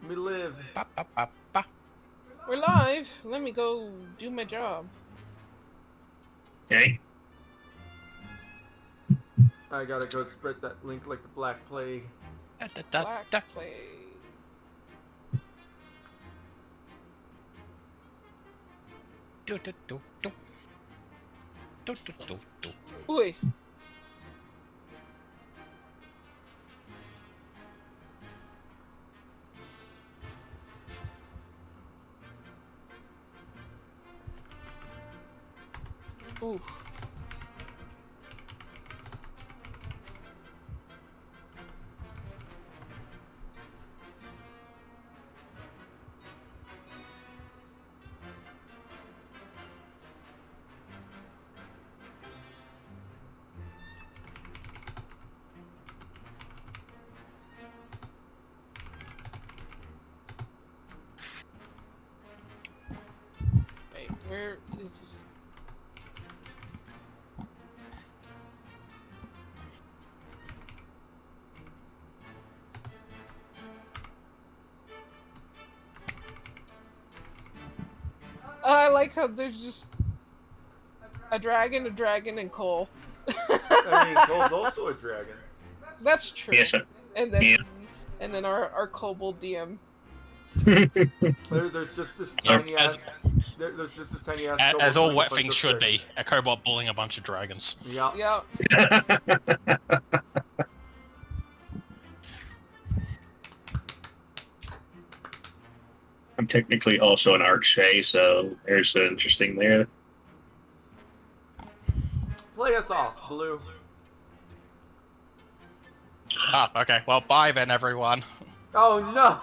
Me live. Ba, ba, ba, ba. We're live. Let me go do my job. Okay. I gotta go spread that link like the Black Plague. Da, da, da, Black da. Plague. Do, do, do, do. Do, do, do, do. Oi. Ooh. Wait, where is... I like how there's just a dragon, and coal. I mean, Cole's also a dragon. That's true. Yes, sir. And then, Yeah. and then our kobold DM. There's just this Yeah, tiny ass. There's just this tiny ass. As kobold all doing a wet bunch things of should be. tricks. A cobalt bullying a bunch of dragons. Yeah. Yeah. I'm technically also an archfey, so there's interesting there. Play us off, Blue. Ah, okay. Well, bye then, everyone. Oh no.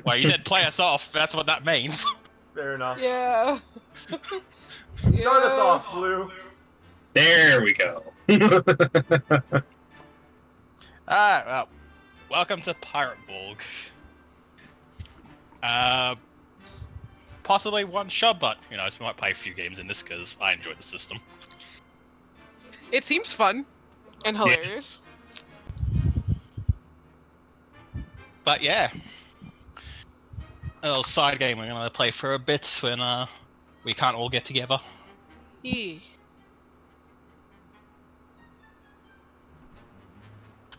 Well, you said play us off. That's what that means. Fair enough. Yeah. Start us off, Blue. There we go. Well, welcome to Pirate Borg. Possibly one shot, but, you know, we might play a few games in this because I enjoy the system. It seems fun and hilarious. But yeah, a little side game we're gonna play for a bit when we can't all get together. Yeah.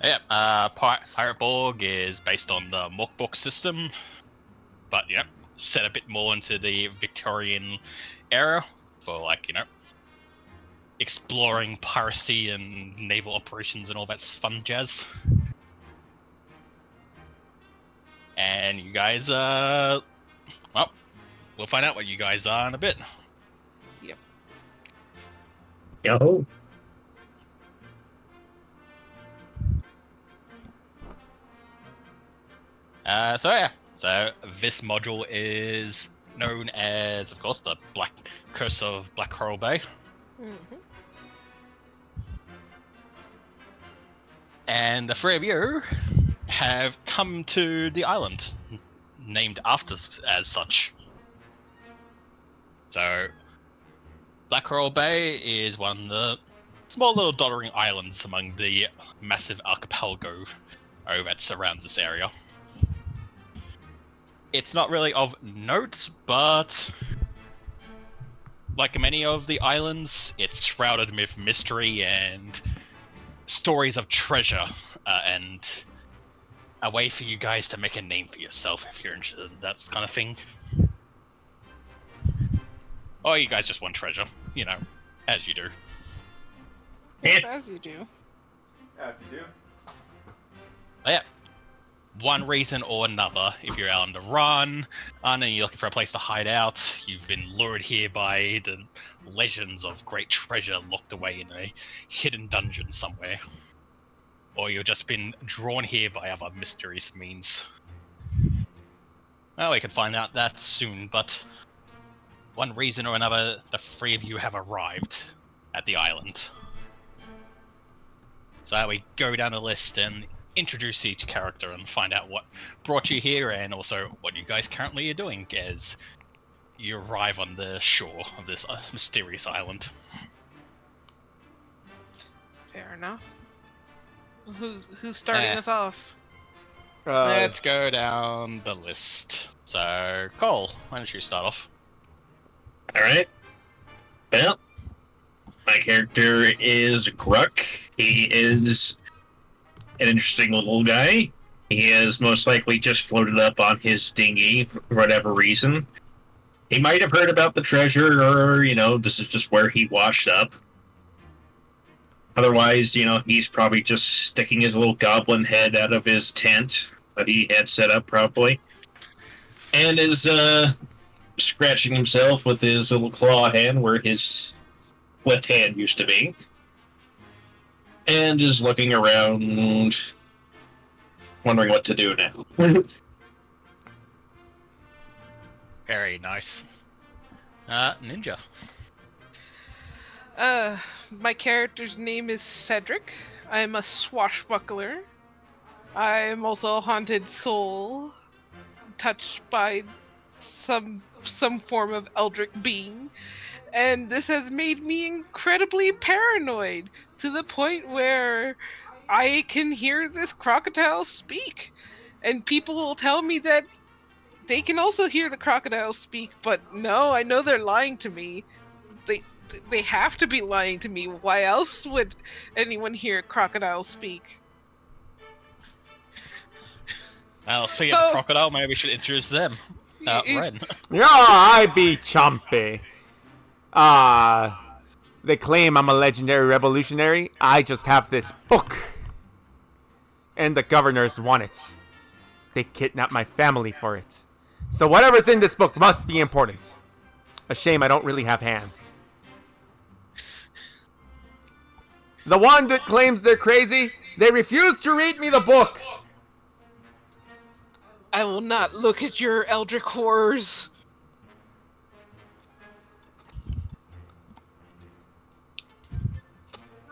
Yeah, Pirate Borg is based on the Mockbook system, but you know, set a bit more into the Victorian era for, like, you know, exploring piracy and naval operations and all that fun jazz. And you guys, well, we'll find out what you guys are in a bit. Yo. So this module is known as, of course, the Curse of Black Coral Bay. Mm-hmm. And the three of you have come to the island, named after as such. So, Black Coral Bay is one of the small little doddering islands among the massive archipelago that surrounds this area. It's not really of note, but like many of the islands, it's shrouded with mystery and stories of treasure, and a way for you guys to make a name for yourself if you're interested in that kind of thing. Or you guys just want treasure, you know, as you do. As you do. As you do. But yeah, one reason or another, if you're out on the run, and then you're looking for a place to hide out, you've been lured here by the legends of great treasure locked away in a hidden dungeon somewhere. Or you've just been drawn here by other mysterious means. Well, we can find out that soon, but one reason or another, the three of you have arrived at the island. So we go down the list and introduce each character and find out what brought you here and also what you guys currently are doing as you arrive on the shore of this mysterious island. Fair enough. Who's starting us off? Let's go down the list. So, Cole, why don't you start off? Alright. Well, my character is Gruck. He is an interesting little guy. He has most likely just floated up on his dinghy for whatever reason. He might have heard about the treasure, or, this is just where he washed up. Otherwise, he's probably just sticking his little goblin head out of his tent that he had set up probably. And is, scratching himself with his little claw hand where his left hand used to be. And is looking around, wondering what to do now. Very nice. Ninja. My character's name is Cedric. I'm a swashbuckler. I am also a haunted soul, touched by some form of eldritch being, and this has made me incredibly paranoid to the point where I can hear this crocodile speak, and people will tell me that they can also hear the crocodile speak, but no, I know they're lying to me. They have to be lying to me. Why else would anyone hear crocodiles speak? Well, speaking of the crocodile, maybe we should introduce them. Ren. Yeah, I be Chumpy. They claim I'm a legendary revolutionary. I just have this book. And the governors want it. They kidnapped my family for it. So whatever's in this book must be important. A shame I don't really have hands. The one that claims they're crazy, they refuse to read me the book. I will not look at your eldritch horrors.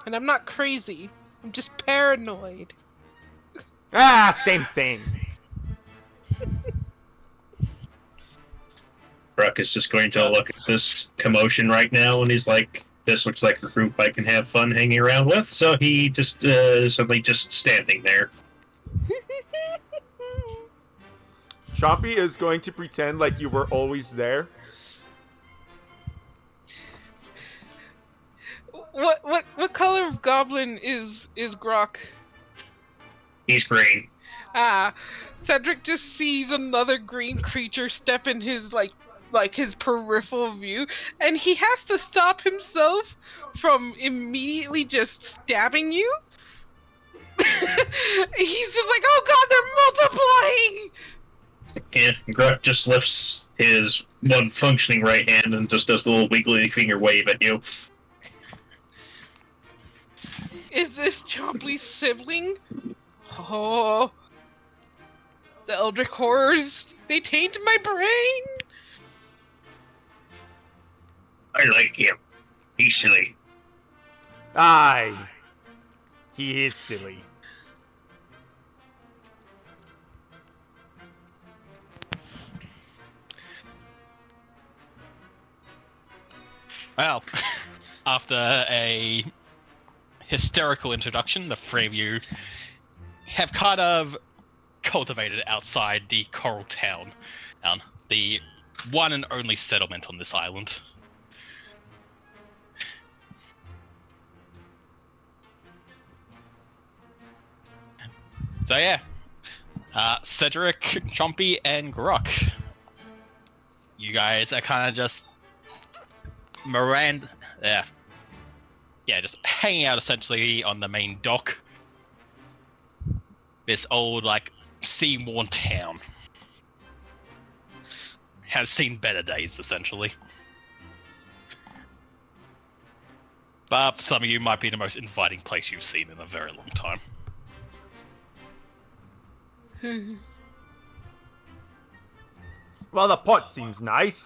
And I'm not crazy. I'm just paranoid. Ah, same thing. Bruck is just going to look at this commotion right now, and he's like, this looks like a group I can have fun hanging around with, so he just, suddenly just standing there. Chompy is going to pretend like you were always there. What color of goblin is Grok? He's green. Cedric just sees another green creature step in his like his peripheral view, and he has to stop himself from immediately just stabbing you. He's just like, oh god, they're multiplying! And Gruck just lifts his one functioning right hand and just does the little wiggly finger wave at you. Is this Chompy's sibling? Oh, the eldritch horrors, they taint my brain! I like him. He's silly. Aye. He is silly. Well, after a hysterical introduction, the three of you have kind of cultivated outside the Coral Town, the one and only settlement on this island. So yeah, Cedric, Chompy, and Gruck. You guys are kind of just just hanging out essentially on the main dock. This old, sea-worn town. Has seen better days, essentially. But for some of you, might be the most inviting place you've seen in a very long time. Well, the pot seems nice.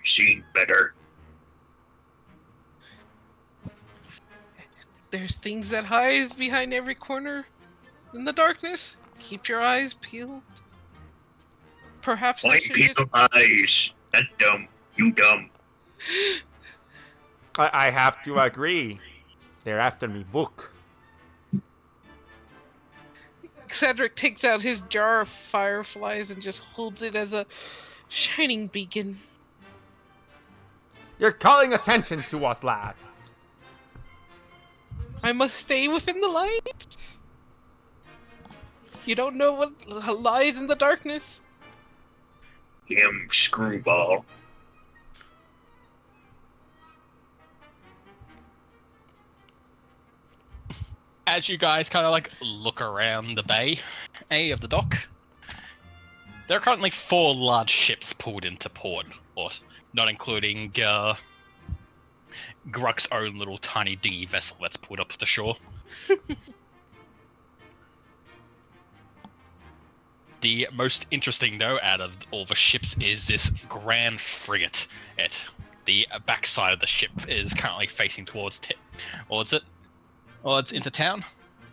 Seen better. There's things that hides behind every corner in the darkness. Keep your eyes peeled. Perhaps I Blind should people eyes. That dumb. You dumb. I have to agree. They're after me book. Cedric takes out his jar of fireflies and just holds it as a shining beacon. You're calling attention to us, lad. I must stay within the light. You don't know what lies in the darkness. Him screwball. As you guys kind of like look around the bay of the dock, there are currently 4 large ships pulled into port, or not including Gruck's own little tiny dinghy vessel that's pulled up to the shore. The most interesting, though, out of all the ships is this grand frigate. The backside of the ship is currently facing towards it. Well, it's into town,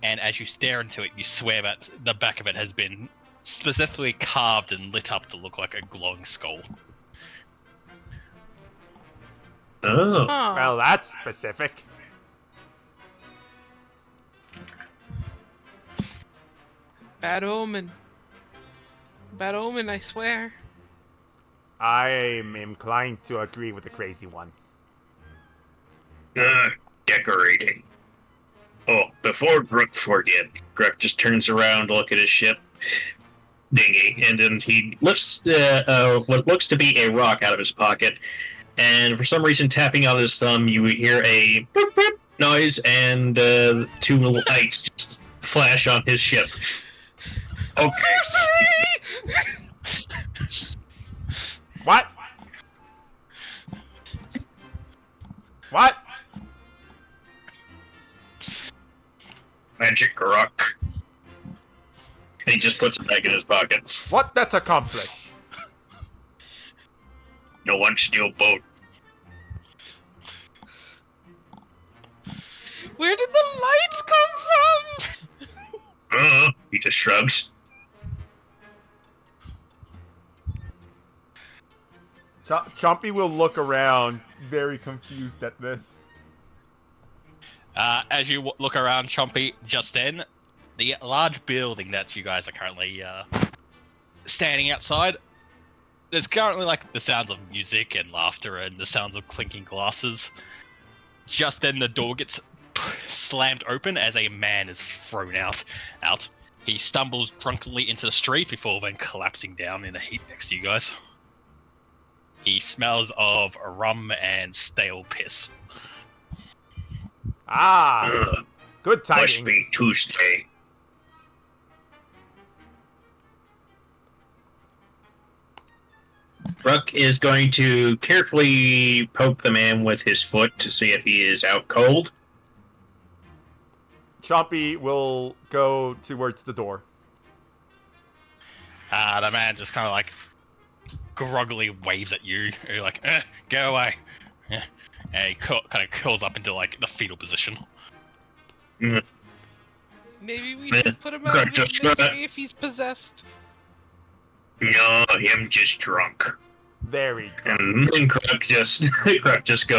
and as you stare into it, you swear that the back of it has been specifically carved and lit up to look like a glowing skull. Oh. Huh. Well, that's specific. Bad omen. Bad omen, I swear. I'm inclined to agree with the crazy one. Decorating. Oh, before Gruck forget, Gruck just turns around to look at his ship dinghy, and then he lifts what looks to be a rock out of his pocket, and for some reason tapping on his thumb, you hear a boop boop noise, and 2 lights just flash on his ship. Okay. What? What? Magic rock. And he just puts it back in his pocket. What? That's accomplished. No one steal boat. Where did the lights come from? He just shrugs. Chompy will look around, very confused at this. As you look around, Chompy, just then, the large building that you guys are currently standing outside, there's currently like the sounds of music and laughter and the sounds of clinking glasses. Just then, the door gets slammed open as a man is thrown out. He stumbles drunkenly into the street before then collapsing down in a heap next to you guys. He smells of rum and stale piss. Ah, good Must timing. be Tuesday. Ruck is going to carefully poke the man with his foot to see if he is out cold. Chompy will go towards the door. The man just kind of like groggily waves at you. You're like, go away. And he kind of curls up into like the fetal position. Maybe we should put him out of his Just misery if he's possessed. No, him just drunk. Very good. And Kruk just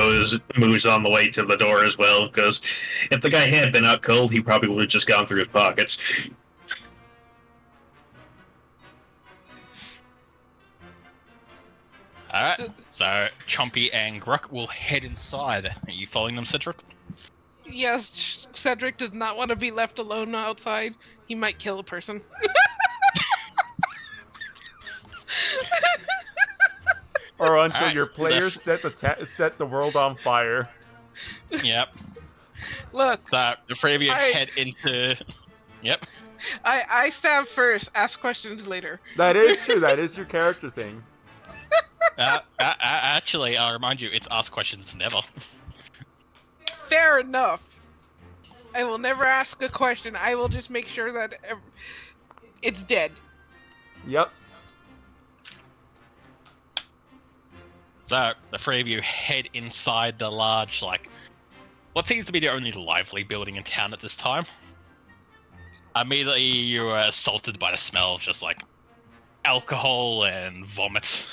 moves on the way to the door as well, because if the guy had been out cold, he probably would have just gone through his pockets. Alright, so Chompy and Gruck will head inside. Are you following them, Cedric? Yes, Cedric does not want to be left alone outside. He might kill a person. Or until Alright, your players set the world on fire. Yep. Look, So the three of you I- head into... Yep. I stab first, ask questions later. That is true. That is your character thing. Actually, I'll remind you, it's ask questions never. Fair enough. I will never ask a question. I will just make sure that it's dead. Yep. So the three of you head inside the large, like, what seems to be the only lively building in town at this time. Immediately, you are assaulted by the smell of just like alcohol and vomit.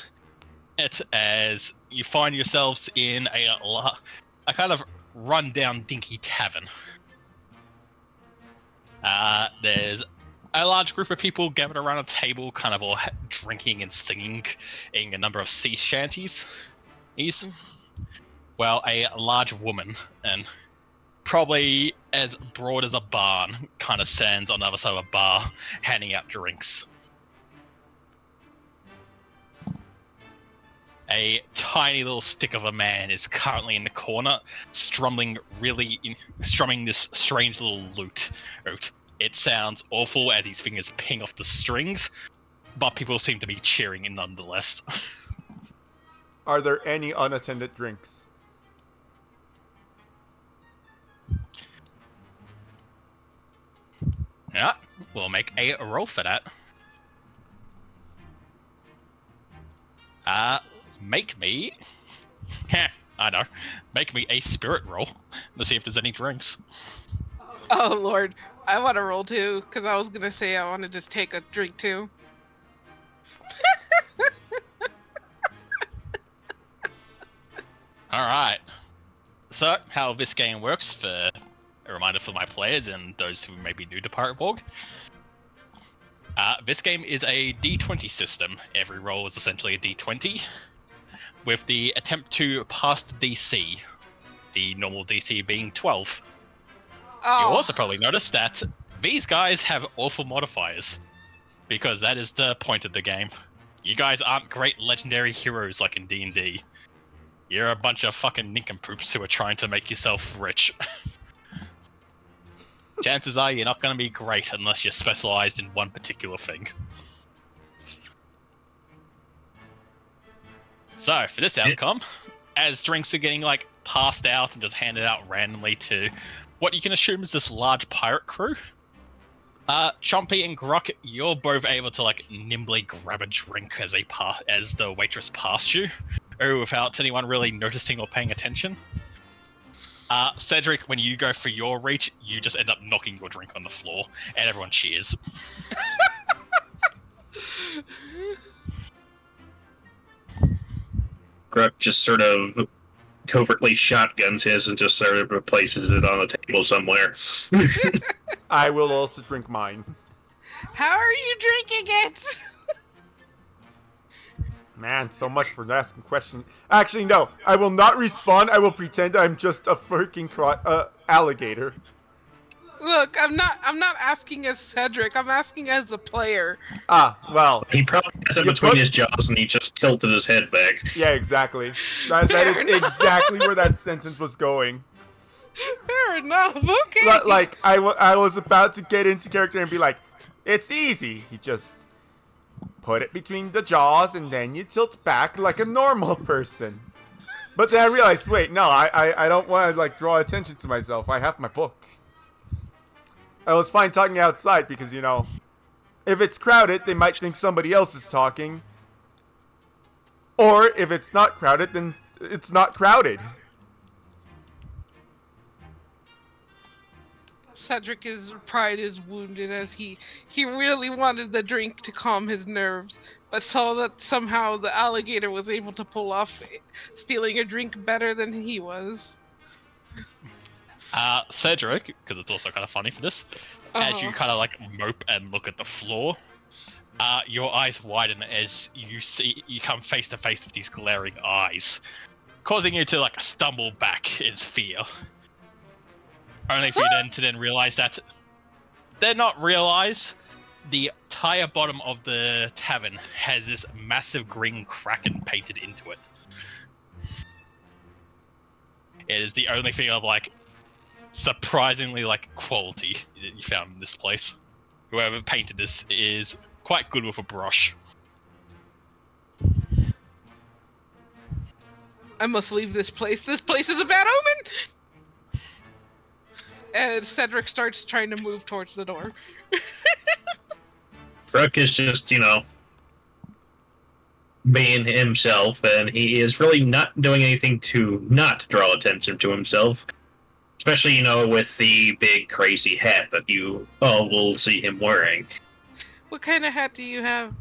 It's as you find yourselves in a kind of run-down, dinky tavern. There's A large group of people gathered around a table, kind of all drinking and singing in a number of sea shanties. Well, a large woman, and probably as broad as a barn, kind of stands on the other side of a bar, handing out drinks. A tiny little stick of a man is currently in the corner, strumming this strange little lute. It sounds awful as his fingers ping off the strings, but people seem to be cheering in nonetheless. Are there any unattended drinks? Yeah, we'll make a roll for that. Make me... I know. Make me a spirit roll to see if there's any drinks. Oh lord, I want to roll too, because I was gonna say I want to just take a drink too. Alright. So, how this game works, for a reminder for my players and those who may be new to Pirate Borg. This game is a D20 system. Every roll is essentially a D20, with the attempt to pass the DC, the normal DC being 12. Oh. You'll also probably notice that these guys have awful modifiers, because that is the point of the game. You guys aren't great legendary heroes like in D&D. You're a bunch of fucking nincompoops who are trying to make yourself rich. Chances are you're not going to be great unless you're specialized in one particular thing. So, for this outcome, as drinks are getting, like, passed out and just handed out randomly to what you can assume is this large pirate crew, Chompy and Gruck, you're both able to, like, nimbly grab a drink as the waitress passed you, without anyone really noticing or paying attention. Cedric, when you go for your reach, you just end up knocking your drink on the floor, and everyone cheers. Gruck just sort of covertly shotguns his and just sort of replaces it on a table somewhere. I will also drink mine. How are you drinking it? Man, so much for asking questions. Actually, no. I will not respond. I will pretend I'm just a freaking alligator. Look, I'm not asking as Cedric. I'm asking as a player. Ah, well. He probably has it between his jaws and he just tilted his head back. Yeah, exactly. That is exactly where that sentence was going. Fair enough. Okay. Like, I was about to get into character and be like, it's easy. You just put it between the jaws and then you tilt back like a normal person. But then I realized, wait, no, I don't want to, like, draw attention to myself. I have my book. I was fine talking outside because, you know, if it's crowded, they might think somebody else is talking. Or if it's not crowded, then it's not crowded. Cedric's pride is wounded as he really wanted the drink to calm his nerves, but saw that somehow the alligator was able to pull off stealing a drink better than he was. Cedric, because it's also kind of funny for this, as you kind of like mope and look at the floor, your eyes widen as you come face to face with these glaring eyes, causing you to like stumble back in fear. Only for you then realize that the entire bottom of the tavern has this massive green kraken painted into it. It is the only thing of like surprisingly like quality that you found in this place. Whoever painted this is quite good with a brush. I must leave this place. This place is a bad omen! And Cedric starts trying to move towards the door. Gruck is just, you know, being himself, and he is really not doing anything to not draw attention to himself. Especially, you know, with the big crazy hat that you all will see him wearing. What kind of hat do you have?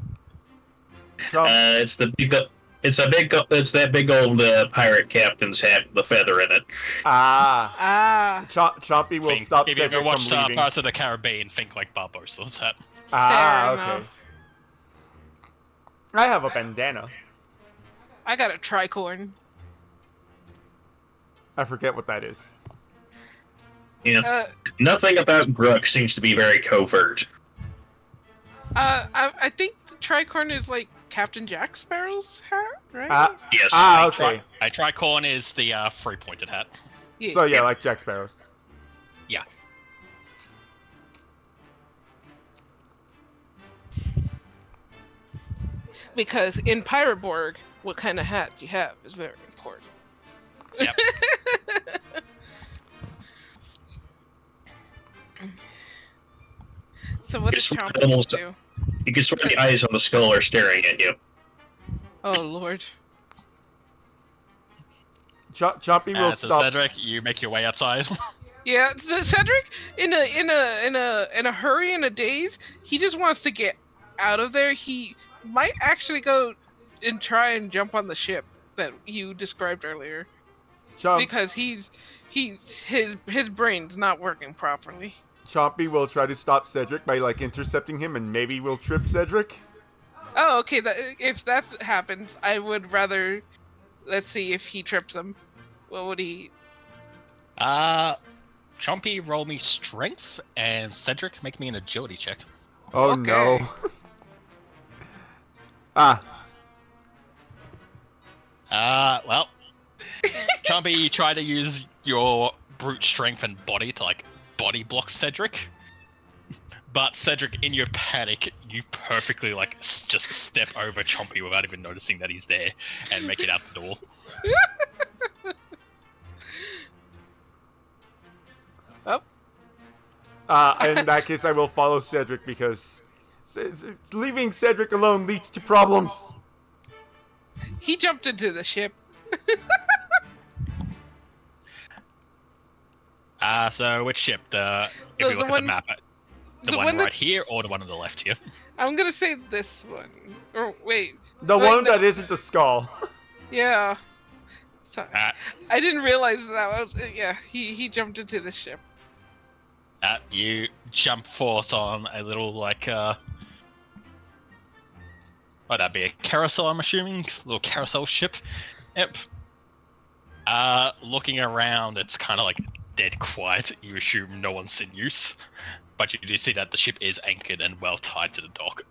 It's the big It's that big old pirate captain's hat with the feather in it. Ah. Ah, Chompy will Think, stop if you ever Cedric from watched leaving. Pirates of the Caribbean, think like Barbossa's hat. Ah, fair okay. enough. I have a bandana. I got a tricorn. I forget what that is. Yeah. Uh, Nothing about Gruk seems to be very covert. I think the tricorn is like Captain Jack Sparrow's hat, right? Yes. Okay. A tricorn is the three-pointed hat. Yeah. So yeah, like Jack Sparrow's. Yeah. Because in Pirate Borg, what kind of hat you have is very important. Yep. So what does It's Chompy almost- do? You can swear the eyes on the skull are staring at you. Oh lord. Chompy will So stop. Cedric, you make your way outside. Yeah, Cedric, in a hurry, in a daze, he just wants to get out of there. He might actually go and try and jump on the ship that you described earlier, because his brain's not working properly. Chompy will try to stop Cedric by like intercepting him, and maybe will trip Cedric. Oh, okay. If that happens, I would rather. Let's see if he trips him. What would he? Chompy, roll me strength, and Cedric, make me an agility check. Oh Okay. no. Ah. Well, Chompy, you try to use your brute strength and body to like body block Cedric. But Cedric, in your panic, you perfectly like just step over Chompy without even noticing that he's there and make it out the door. Oh, In that case, I will follow Cedric because leaving Cedric alone leads to problems. he jumped into the ship. So which ship? If The- you look the at one- the map, the the one one right that's- here or the one on the left here? I'm gonna say this one. Or wait. The Wait, one no- that isn't a skull. Yeah. So- Uh, I didn't realize that was. Yeah, he jumped into the ship. You jump forth on a little like what'd that be? A carousel, I'm assuming? Little carousel ship. Yep. Looking around, it's kind of like dead quiet. You assume no one's in use, but you do see that the ship is anchored and well tied to the dock.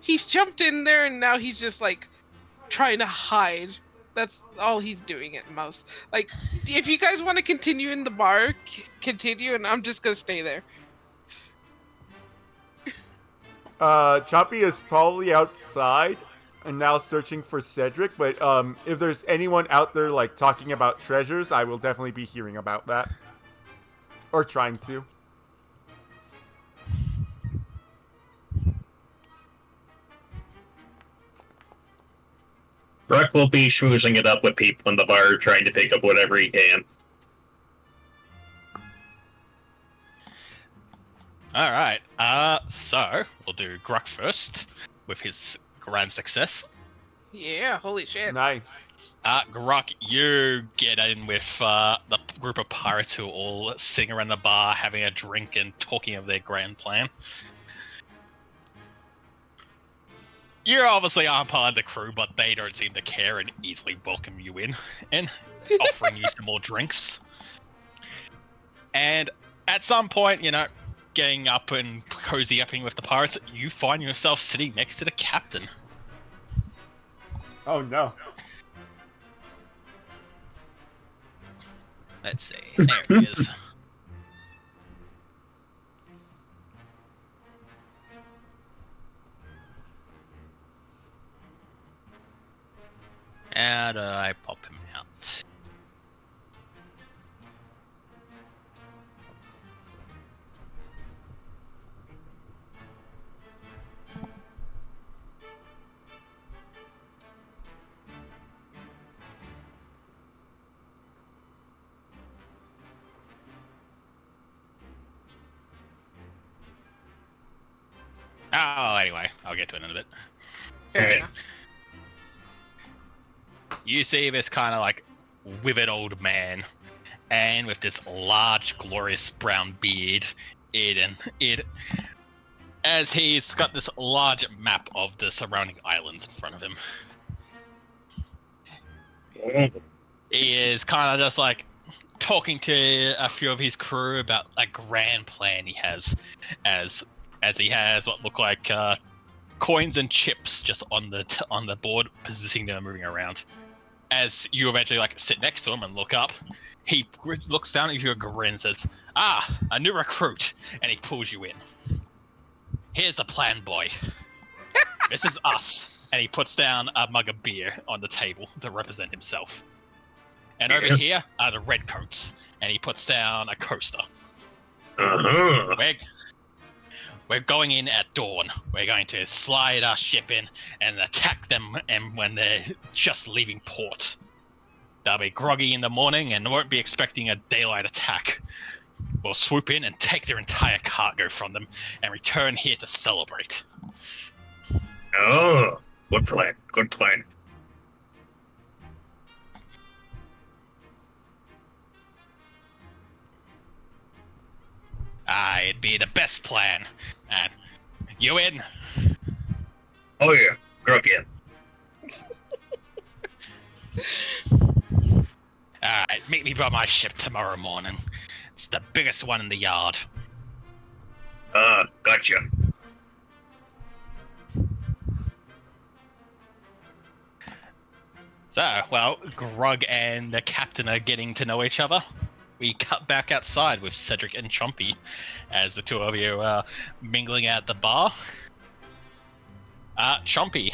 He's jumped in there and now he's just like trying to hide. That's all he's doing at most. Like, if you guys want to continue in the bar, continue, and I'm just gonna stay there. Chompy is probably outside and now searching for Cedric, but if there's anyone out there like talking about treasures, I will definitely be hearing about that. Or trying to. Gruk will be schmoozing it up with people in the bar, trying to pick up whatever he can. Alright, so we'll do Gruk first with his grand success. Yeah, holy shit. Nice. Gruk, you get in with the group of pirates who are all sitting around the bar, having a drink and talking of their grand plan. You obviously aren't part of the crew, but they don't seem to care and easily welcome you in and offering you some more drinks. And at some point, you know, getting up and cozy-upping with the pirates, you find yourself sitting next to the captain. Oh no. Let's see. There he is. How do I pop him out? anyway, I'll get to it in a bit. Fair Alright. enough. You see this kind of like withered old man, and with this large, glorious brown beard, as he's got this large map of the surrounding islands in front of him. He is kind of just like talking to a few of his crew about a grand plan he has, as he has what look like coins and chips just on the board, positioning them, moving around. As you eventually like sit next to him and look up, he looks down at you, a grin, and says, "Ah, a new recruit," and he pulls you in. "Here's the plan, boy. This is us," and he puts down a mug of beer on the table to represent himself. "And over here are the redcoats," and he puts down a coaster. Uh-huh. We're going in at dawn. We're going to slide our ship in and attack them, and when they're just leaving port. They'll be groggy in the morning and won't be expecting a daylight attack. We'll swoop in and take their entire cargo from them and return here to celebrate. Oh, good plan. Good plan. It'd be the best plan. And you in? Oh yeah, Grug in. Alright, meet me by my ship tomorrow morning. It's the biggest one in the yard. Gotcha. So, well, Grug and the captain are getting to know each other. We cut back outside with Cedric and Chompy as the two of you are mingling at the bar. Chompy,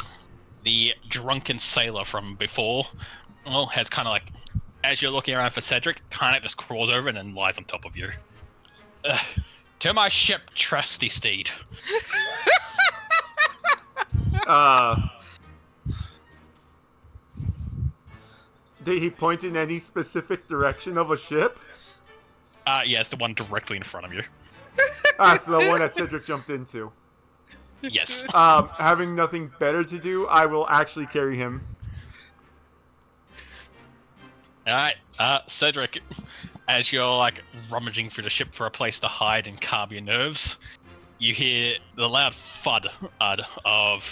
the drunken sailor from before, well, has kind of like, as you're looking around for Cedric, kind of just crawls over and then lies on top of you. To my ship, trusty steed. Did he point in any specific direction of a ship? Yes, the one directly in front of you. So the one that Cedric jumped into. Yes. Having nothing better to do, I will actually carry him. Alright, Cedric, as you're like rummaging through the ship for a place to hide and calm your nerves, you hear the loud thud of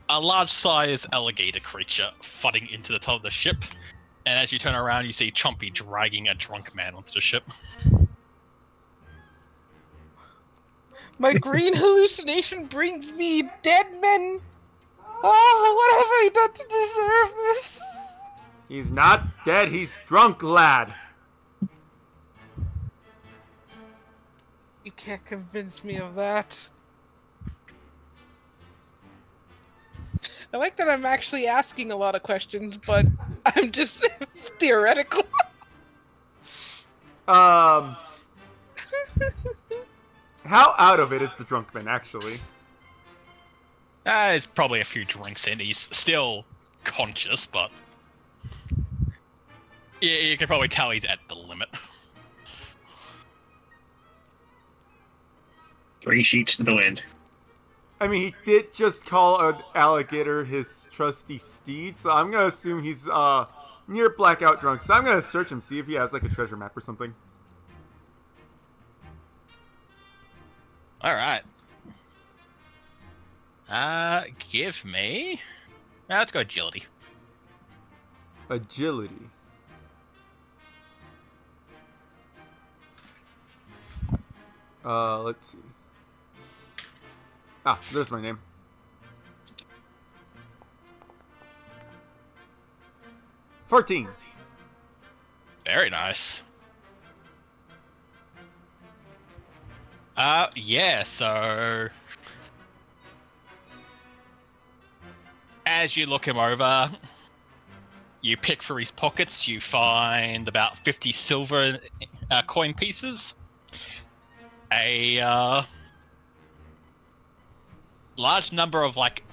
a large-sized alligator creature thudding into the top of the ship, and as you turn around, you see Chompy dragging a drunk man onto the ship. My green hallucination brings me dead men. Oh, what have I done to deserve this? He's not dead, he's drunk, lad. You can't convince me of that. I like that I'm actually asking a lot of questions, but I'm just theoretical. How out of it is the drunk man, actually? There's probably a few drinks in. He's still conscious, but you can probably tell he's at the limit. 3 sheets to the wind. I mean, he did just call an alligator his trusty steed, so I'm gonna assume he's, near blackout drunk. So I'm gonna search him, see if he has, like, a treasure map or something. Alright. Give me... let's go agility. Agility. Let's see. Ah, there's my name. $14. Very nice. Yeah, so... as you look him over, you pick through his pockets, you find about 50 silver coin pieces, a large number of, like,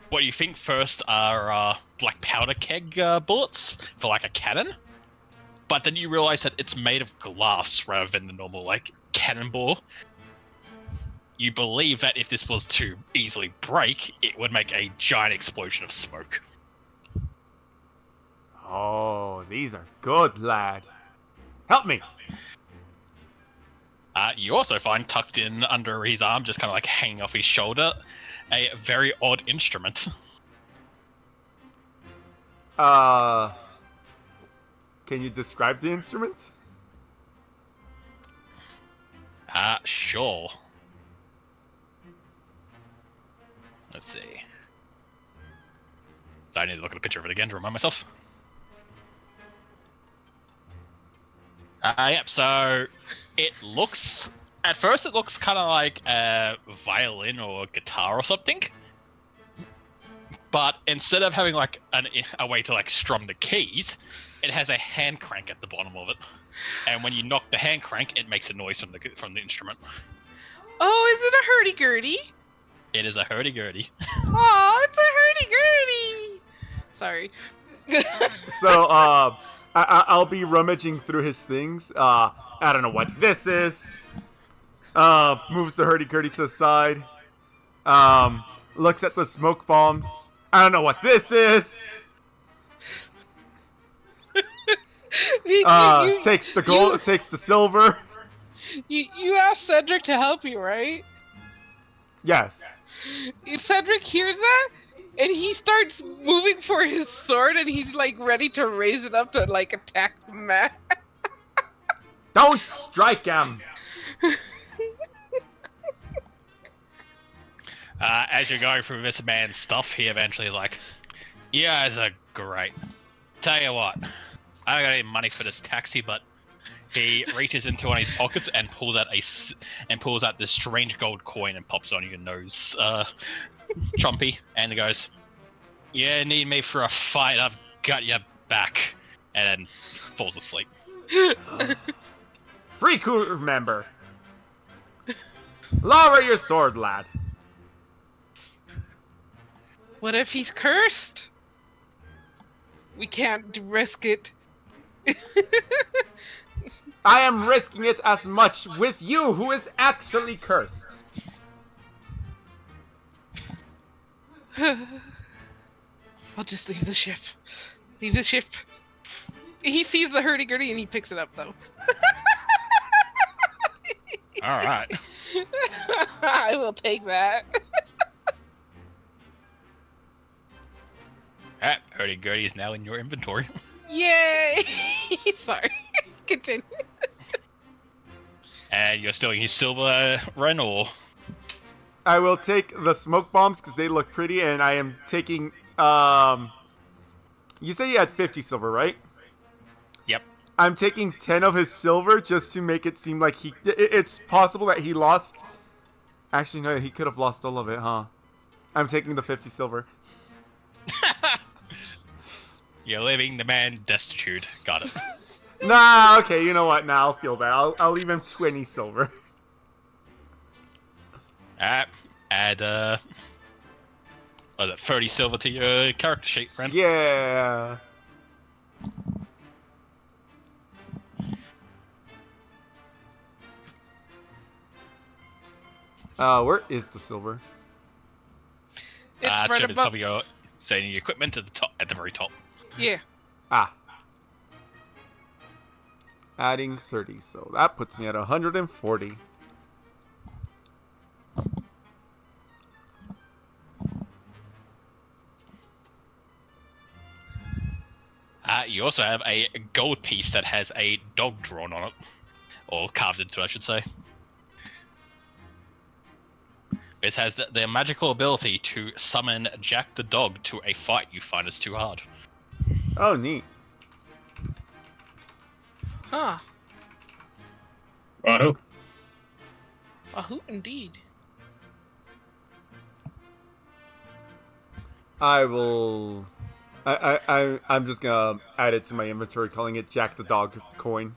what you think first are black powder keg bullets for, like, a cannon, but then you realize that it's made of glass rather than the normal, like, cannonball. You believe that if this was to easily break, it would make a giant explosion of smoke. Oh, these are good, lad. Help me. You also find tucked in under his arm, just kind of like hanging off his shoulder, a very odd instrument. Can you describe the instrument? Sure. Let's see. So I need to look at a picture of it again to remind myself. Yep, so it looks... At first it looks kind of like a violin or a guitar or something. But instead of having like a way to like strum the keys, it has a hand crank at the bottom of it. And when you knock the hand crank, it makes a noise from the instrument. Oh, is it a hurdy-gurdy? It is a hurdy-gurdy. Oh, it's a hurdy-gurdy! Sorry. So, I'll be rummaging through his things. I don't know what this is. Moves the hurdy-gurdy to the side. Looks at the smoke bombs. I don't know what this is. Takes the gold, takes the silver. You asked Cedric to help you, right? Yes. Cedric hears that, and he starts moving for his sword, and he's like ready to raise it up to like attack the man. Don't strike him. As you're going through this man's stuff, he eventually is like, "You guys are great. Tell you what, I don't got any money for this taxi, but..." He reaches into one of his pockets and pulls out this strange gold coin and pops it on your nose, Trumpy, and he goes, "You need me for a fight? I've got your back," and then falls asleep. Free crew member. Lower your sword, lad. What if he's cursed? We can't risk it. I am risking it as much with you, who is actually cursed. I'll just leave the ship. Leave the ship. He sees the hurdy-gurdy and he picks it up, though. Alright. I will take that. Alright, hurdy-gurdy is now in your inventory. Yay! Sorry. Continue. And you're stealing his silver, Ren, or...? I will take the smoke bombs because they look pretty, and I am taking, you said you had 50 silver, right? Yep. I'm taking 10 of his silver just to make it seem like it's possible that he lost. Actually, no, he could have lost all of it, huh? I'm taking the 50 silver. You're leaving the man destitute. Got it. Nah, okay, you know what? Now I'll feel bad. I'll leave him 20 silver. Alright, add, was it 30 silver to your character sheet, friend? Yeah. Where is the silver? It's right at the above. top of your, saying your equipment at the top, at the very top. Yeah. Ah. Adding 30, so that puts me at 140. You also have a gold piece that has a dog drawn on it. Or carved into it, I should say. This has the magical ability to summon Jack the dog to a fight you find is too hard. Oh, neat. Huh. Wahoo. A hoot indeed. I will... I'm just gonna add it to my inventory, calling it Jack the Dog coin.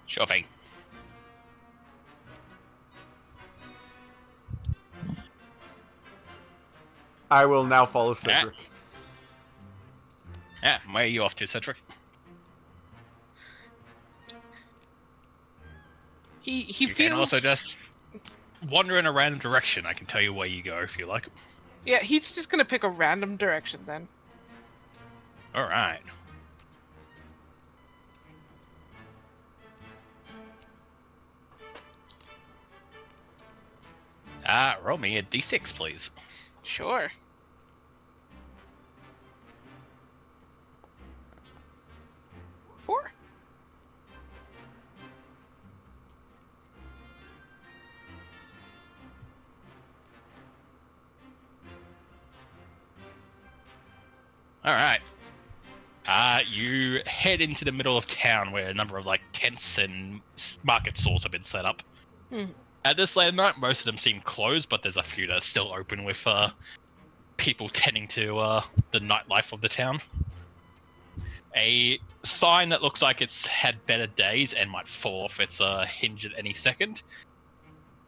Sure thing. I will now follow Cedric. Yeah, where are you off to, Cedric? He You feels. can also just wander in a random direction. I can tell you where you go if you like. Yeah, he's just gonna pick a random direction then. Alright. Roll me a d6, please. Sure. Four. Alright. You head into the middle of town where a number of tents and market stalls have been set up. Hmm. At this late night, most of them seem closed, but there's a few that are still open with people tending to the nightlife of the town. A sign that looks like it's had better days and might fall off its hinge at any second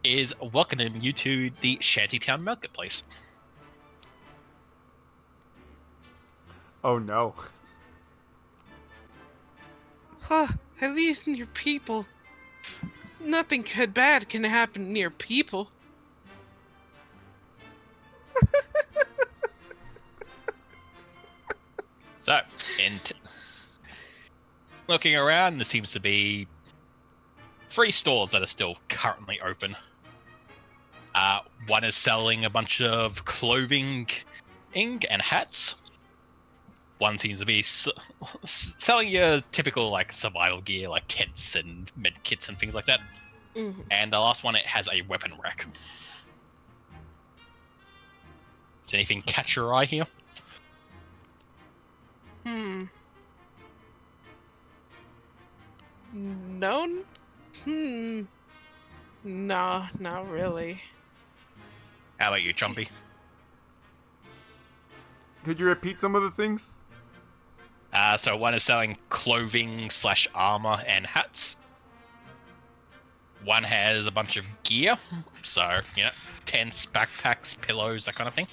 is welcoming you to the Shantytown Marketplace. Oh no. Huh, at least near people. Nothing bad can happen near people. So, looking around, there seems to be 3 stores that are still currently open. One is selling a bunch of clothing and hats. One seems to be selling your typical survival gear, like tents and med kits and things like that. Mm-hmm. And the last one, it has a weapon rack. Does anything catch your eye here? No. No, not really. How about you, Chompy? Could you repeat some of the things? So one is selling clothing / armor and hats. One has a bunch of gear, so, tents, backpacks, pillows, that kind of thing.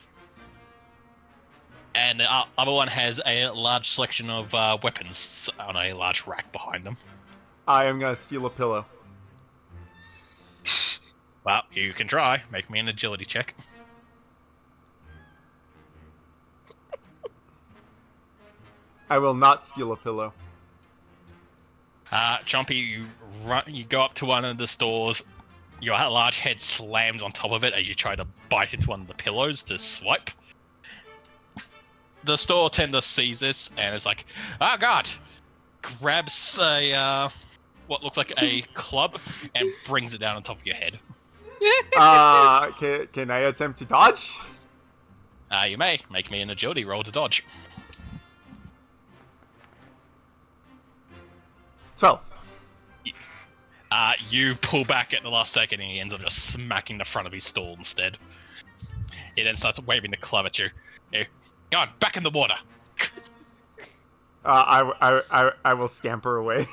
And the other one has a large selection of weapons on a large rack behind them. I am gonna steal a pillow. Well, you can try. Make me an agility check. I will not steal a pillow. Chompy, you go up to one of the stores. Your large head slams on top of it as you try to bite into one of the pillows to swipe. The store tender sees this and is like, "Oh God!" Grabs what looks like a club and brings it down on top of your head. Can I attempt to dodge? You may make me an agility roll to dodge. 12. You pull back at the last second and he ends up just smacking the front of his stall instead. He then starts waving the club at you. Go on, back in the water. I will scamper away.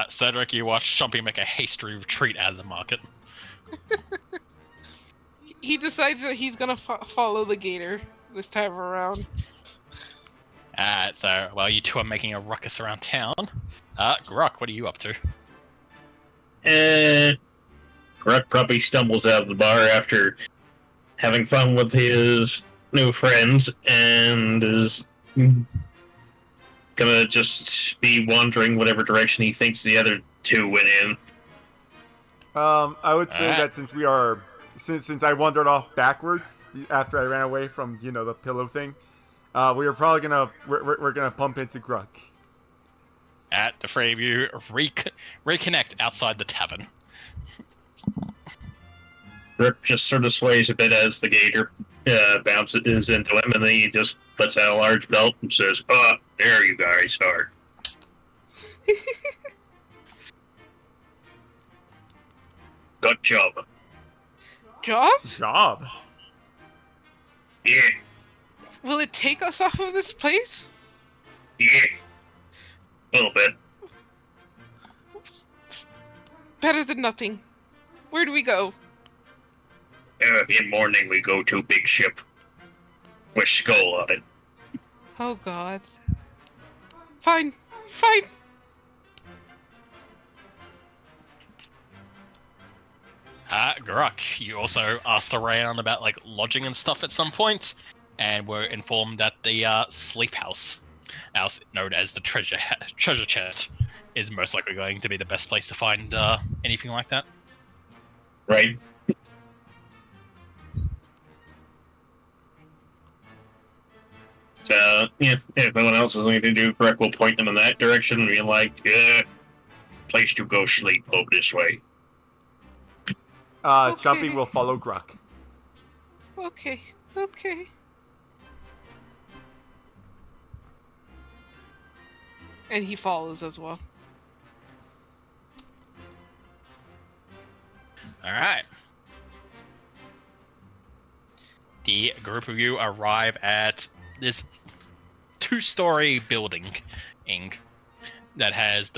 Cedric, you watch Chompy make a hasty retreat out of the market. He decides that he's gonna follow the gator this time around. So, while you two are making a ruckus around town, Grok, what are you up to? Grok probably stumbles out of the bar after having fun with his new friends and is gonna just be wandering whatever direction he thinks the other two went in. I would say that since I wandered off backwards after I ran away from, the pillow thing, we're gonna bump into Grok. The three of you reconnect outside the tavern. Grok just sort of sways a bit as the gator bounces into him, and then he just puts out a large belt and says, "Oh, there you guys are." Good job. Job? Yeah, Will it take us off of this place? yeah. A little bit. Better than nothing. Where do we go? In morning we go to a big ship with skull on it. Oh God. Fine. Grok, you also asked around about like lodging and stuff at some point, and were informed that the sleep house known as the treasure chest, is most likely going to be the best place to find anything like that. Right. So, if no one else has anything to do, correct, we'll point them in that direction and be like, place to go sleep, over this way. Okay. Chompy will follow Grok. Okay. And he follows as well. Alright. The group of you arrive at this 2-story building that has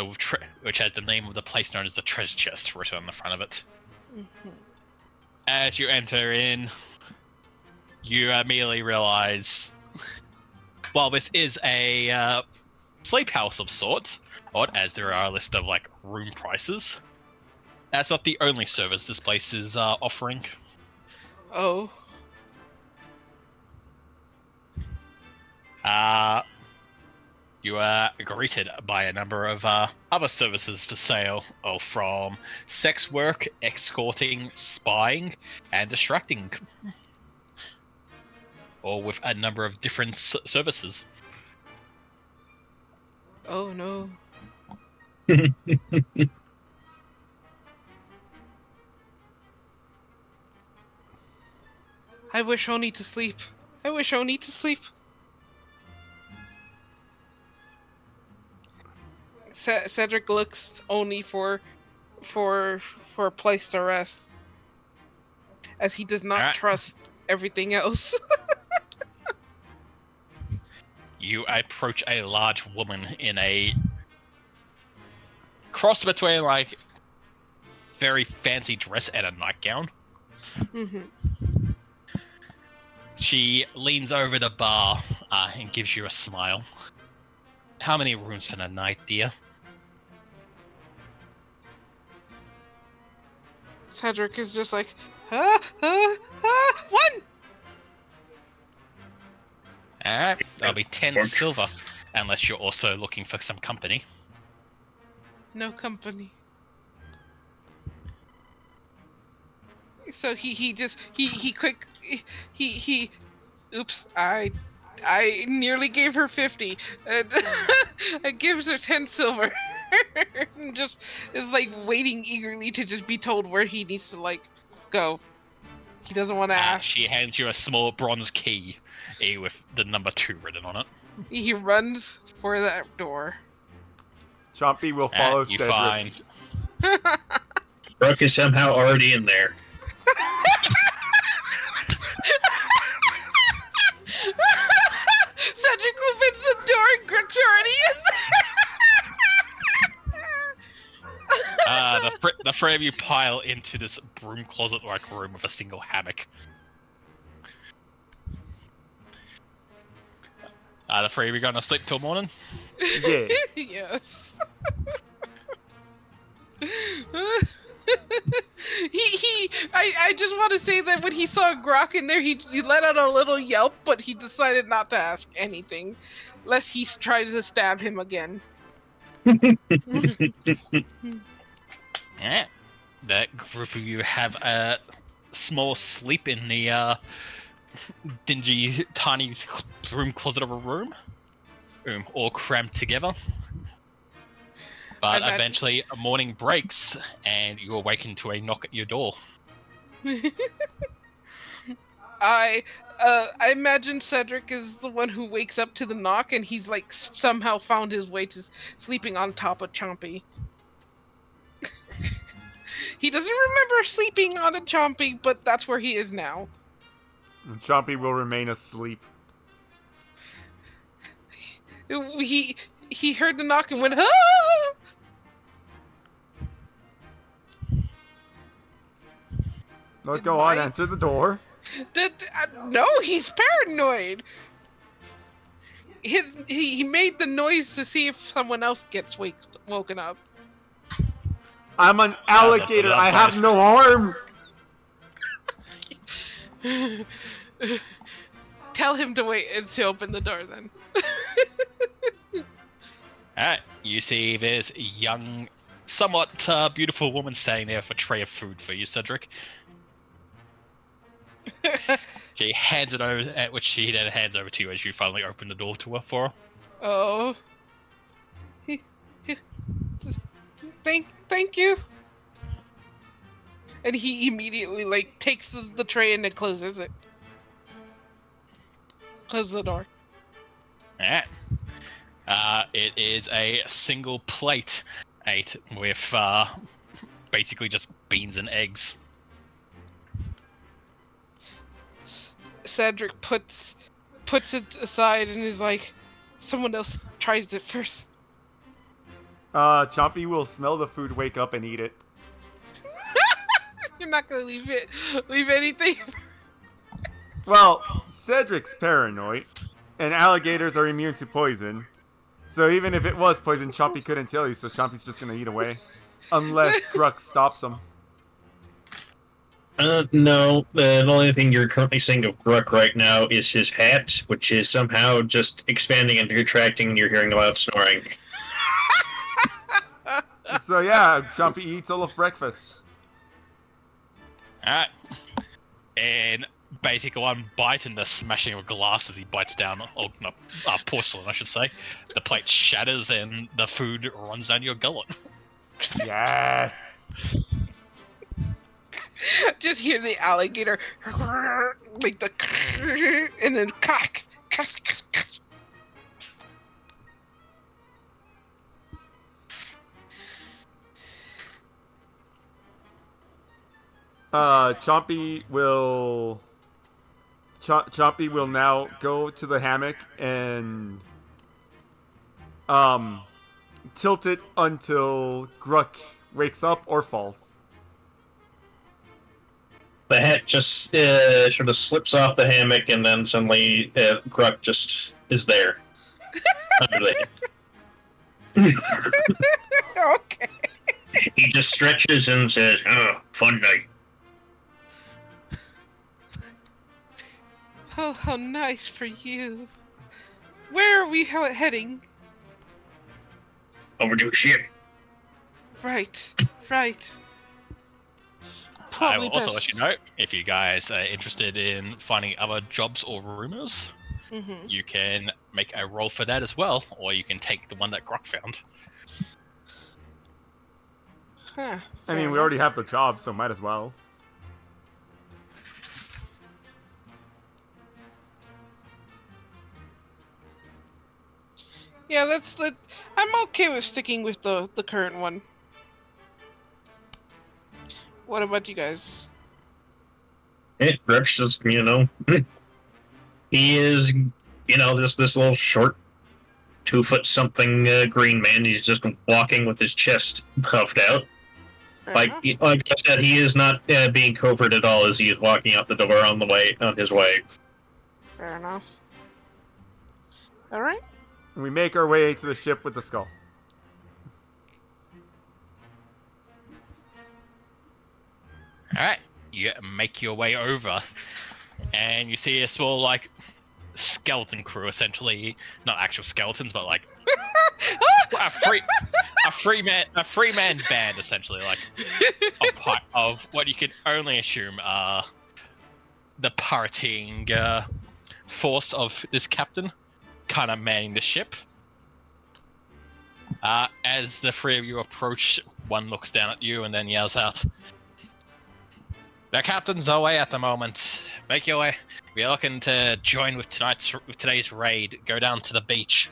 which has the name of the place known as the treasure chest written on the front of it. Mm-hmm. As you enter in, you immediately realize, while this is a sleep house of sorts, odd as there are a list of like room prices, that's not the only service this place is offering. Oh. You are greeted by a number of other services to sale, from sex work, escorting, spying, and distracting. All with a number of different services. Oh no. I wish Oni to sleep. Cedric looks Oni for a place to rest, as he does not trust everything else. You approach a large woman in a cross between like very fancy dress and a nightgown. Mm-hmm. She leans over the bar and gives you a smile. How many rooms for the night, dear? Cedric is just like, one! Alright, that'll be 10 silver, unless you're also looking for some company. No company. So he oops, I nearly gave her 50. I gives her 10 silver. Just is like waiting eagerly to just be told where he needs to like go. He doesn't want to ask. She hands you a small bronze key with the number 2 written on it. He runs for that door. Chompy will follow You Cedric. find Brooke is somehow already in there. Cedric opens the door and Grook's already in there. the three of you pile into this broom closet-like room with a single hammock. The three of you going to sleep till morning? Yeah. Yes. I just want to say that when he saw Grok in there, he let out a little yelp, but he decided not to ask anything, lest he tries to stab him again. Yeah. That group of you have a small sleep in the dingy, tiny broom closet of a room, all crammed together. But eventually, morning breaks, and you awaken to a knock at your door. I imagine Cedric is the one who wakes up to the knock, and he's like somehow found his way to sleeping on top of Chompy. He doesn't remember sleeping on a Chompy, but that's where he is now. And Chompy will remain asleep. He heard the knock and went, ah! Let's go on, answer the door. No, he's paranoid. He made the noise to see if someone else gets woken up. I'm an alligator. I have no arms. Tell him to wait and to open the door then. Alright, you see there's a young, somewhat beautiful woman standing there with a tray of food for you, Cedric. She hands it over, at which she then hands over to you as you finally open the door to her for her. Oh. Thank you. And he immediately takes the tray and then closes it. Close the door. Alright. It is a single plate ate with basically just beans and eggs. Cedric puts it aside and is like, someone else tries it first. Chompy will smell the food, wake up, and eat it. You're not gonna leave anything. Well, Cedric's paranoid, and alligators are immune to poison. So even if it was poison, Chompy couldn't tell you, so Chompy's just gonna eat away. Unless Grux stops him. No. The only thing you're currently seeing of Gruck right now is his hat, which is somehow just expanding and retracting, and you're hearing loud snoring. So yeah, Chompy eats all of breakfast. Alright. And basically one bite and the smashing of glass as he bites down, or not, porcelain I should say. The plate shatters and the food runs down your gullet. Yes! Just hear the alligator make the and then cock. Chompy will now go to the hammock and tilt it until Gruck wakes up or falls. The hat just sort of slips off the hammock, and then suddenly Gruck just is there. Under the Okay. He just stretches and says, "Oh, fun night." Oh, how nice for you. Where are we heading? Over to a ship. Right. I Probably will also best. let you know, if you guys are interested in finding other jobs or rumors, Mm-hmm. you can make a roll for that as well, or you can take the one that Grok found. Huh, I mean, fair we already have the job, so might as well. Yeah, I'm okay with sticking with the current one. What about you guys? Gruck's just, he is, just this little short, 2-foot something green man. He's just walking with his chest puffed out. Fair Like I said, he is not being covert at all as he is walking out the door on his way. Fair enough. Alright. We make our way to the ship with the skull. Alright, you make your way over, and you see a small, skeleton crew, essentially. Not actual skeletons, but, a free man band, essentially, of what you can only assume are the partying force of this captain, kind of manning the ship. As the three of you approach, one looks down at you and then yells out, "The captain's away at the moment. Make your way. We are looking to join with today's raid. Go down to the beach."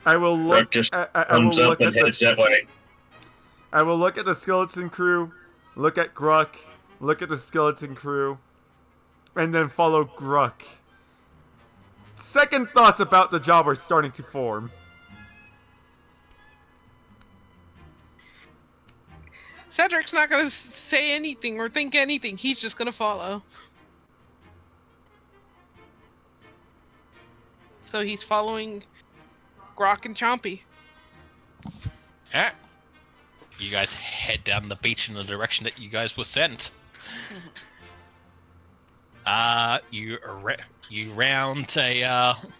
I will look. Gruck just I will comes up look at and heads that the. way. I will look at the skeleton crew, look at Gruck, look at the skeleton crew, and then follow Gruck. Second thoughts about the job are starting to form. Cedric's not gonna say anything or think anything. He's just gonna follow. So he's following Grok and Chompy. Alright. You guys head down the beach in the direction that you guys were sent. You round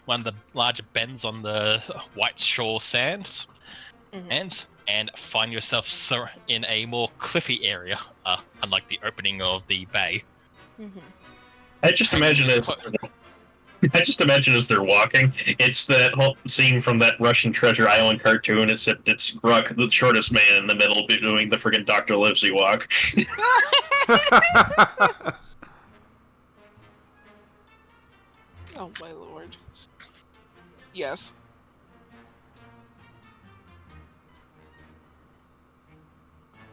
one of the larger bends on the white shore sands, and find yourself in a more cliffy area, unlike the opening of the bay. I just imagine as they're walking, it's that whole scene from that Russian Treasure Island cartoon. It's Gruk, the shortest man in the middle, doing the friggin' Dr. Livesey walk. Oh my lord. Yes.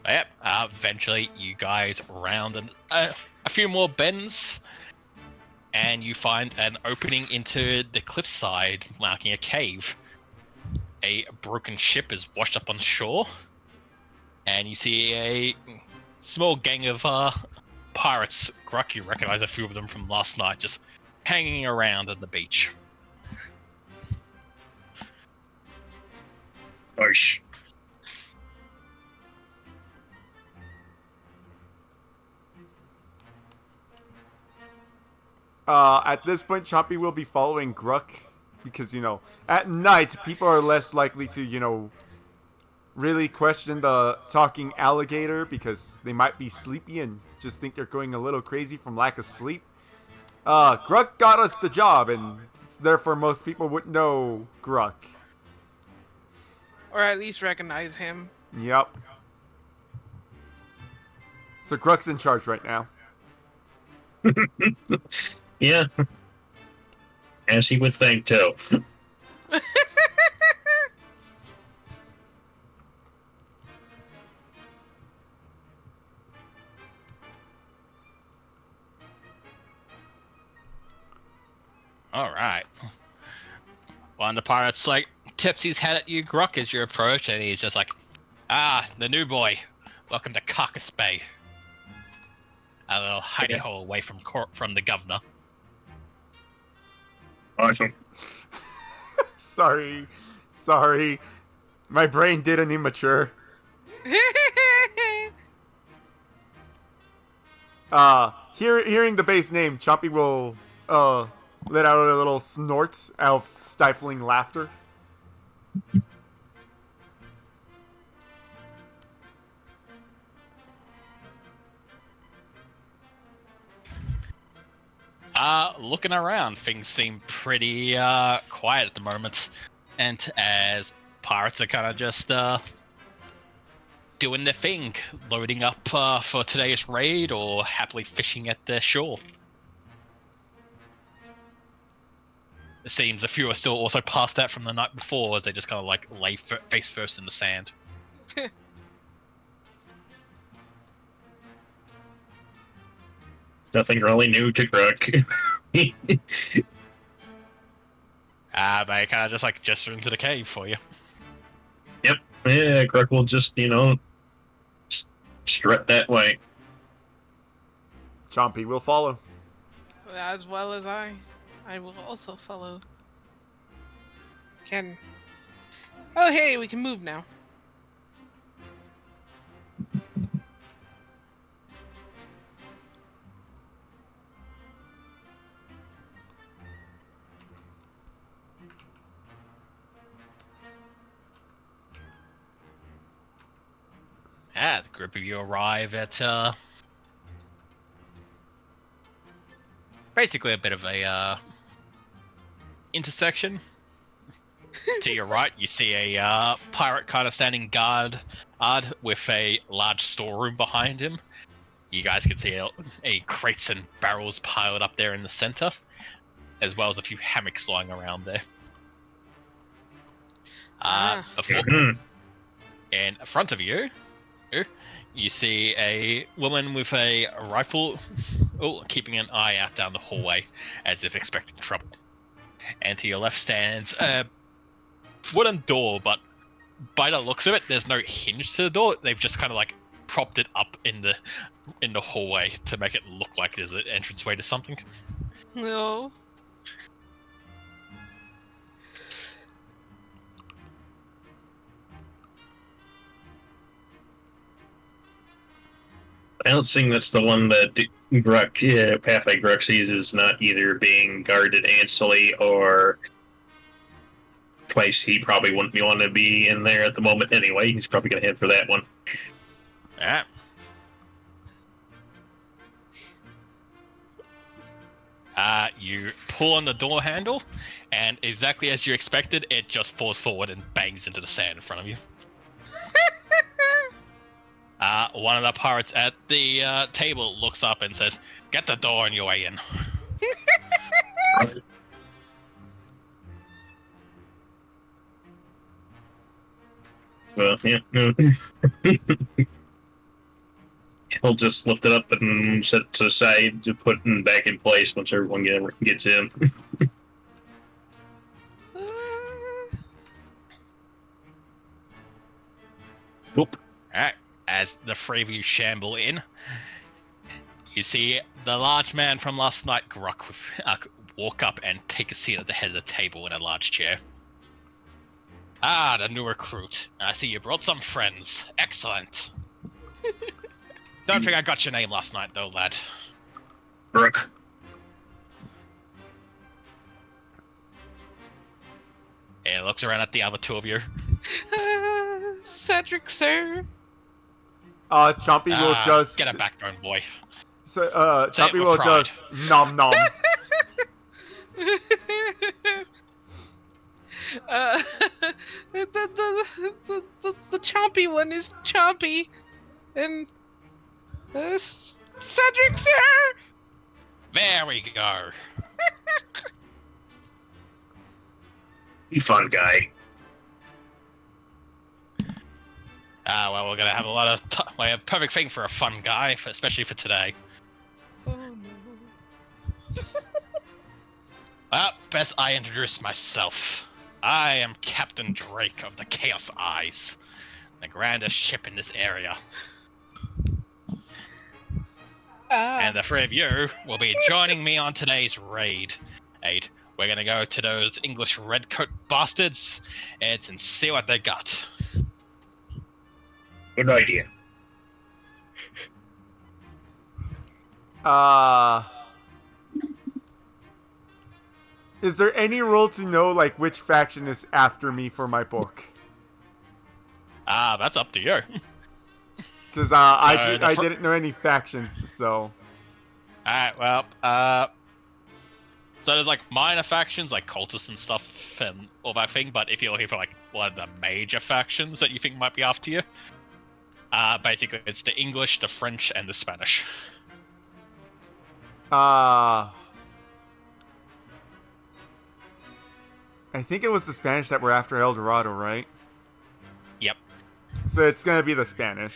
Yep. Eventually, you guys round a few more bends, and you find an opening into the cliffside, marking a cave. A broken ship is washed up on shore, and you see a small gang of pirates. Gruk, you recognize a few of them from last night, just hanging around at the beach. Oish. At this point, Chompy will be following Gruk because, at night, people are less likely to, really question the talking alligator because they might be sleepy and just think they're going a little crazy from lack of sleep. Gruk got us the job, and therefore most people would know Gruk. Or at least recognize him. Yep. So Gruk's in charge right now. Yeah. As he would think, too. Alright. One of the pirates, tips his head at you, Gruk, as you approach, and he's just like, the new boy. Welcome to Carcass Bay. A little hidey hole away from the governor. Awesome. Sorry. My brain did an immature. Hearing the base name, Chompy will let out a little snort of stifling laughter. Looking around, things seem pretty quiet at the moment, and as pirates are kind of just doing their thing, loading up for today's raid or happily fishing at their shore. It seems a few are still also past that from the night before, as they just kind of lay face first in the sand. Nothing really new to Gruk. They kind of just gesture into the cave for you. Yep. Yeah, Gruk will just, strut that way. Chompy will follow. As well as I. I will also follow. Oh hey, we can move now. The group of you arrive at basically a bit of a intersection. To your right, you see a pirate kind of standing guard with a large storeroom behind him. You guys can see a crates and barrels piled up there in the center, as well as a few hammocks lying around there. In front of you, you see a woman with a rifle, keeping an eye out down the hallway, as if expecting trouble. And to your left stands a wooden door, but by the looks of it, there's no hinge to the door. They've just kind of propped it up in the hallway to make it look like there's an entranceway to something. No. I don't think that's the one that Pathway Grux sees is not either being guarded anciently or place he probably wouldn't want to be in there at the moment anyway. He's probably going to head for that one. Alright. You pull on the door handle, and exactly as you expected, it just falls forward and bangs into the sand in front of you. One of the pirates at the table looks up and says, "Get the door on your way in." Well, yeah. He'll just lift it up and set it to the side to put it back in place once everyone gets in. Whoop. Alright, as the three of you shamble in, you see the large man from last night, Grok, walk up and take a seat at the head of the table in a large chair. Ah, the new recruit. I see you brought some friends. Excellent. Don't think I got your name last night, though, lad. Brooke. He looks around at the other two of you. Cedric, sir. Chompy will just Get a backbone, boy. So, Say it Chompy with will pride. just nom nom. The chompy one is chompy, and Cedric, sir. There we go. You fun guy. Well, we're gonna have a lot of we have a perfect thing for a fun guy, especially for today. Oh no. Well, best I introduce myself. I am Captain Drake of the Chaos Eyes, the grandest ship in this area. And the three of you will be joining me on today's raid. We're gonna go to those English redcoat bastards and see what they got. Good idea. Is there any rule to know, like, which faction is after me for my book? That's up to you. Because I didn't know any factions, so... Alright, well, so there's like minor factions like cultists and stuff and all that thing, but if you're looking for like one of the major factions that you think might be after you, basically it's the English, the French, and the Spanish. I think it was the Spanish that were after El Dorado, right? Yep. So it's gonna be the Spanish.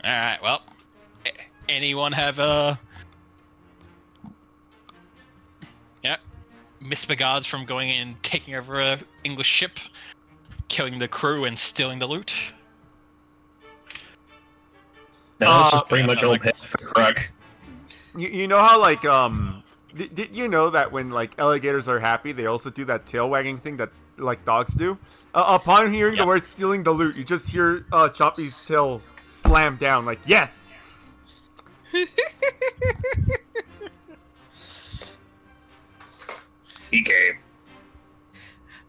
Alright, well, anyone have misregards from going in and taking over a English ship, killing the crew and stealing the loot? No, this is pretty yeah, much no, old like- hat for Croc. You know how, like, did you know that when, like, alligators are happy, they also do that tail wagging thing that, like, dogs do? Upon hearing the Yep. word stealing the loot, you just hear Choppy's tail slam down, like, yes! He came.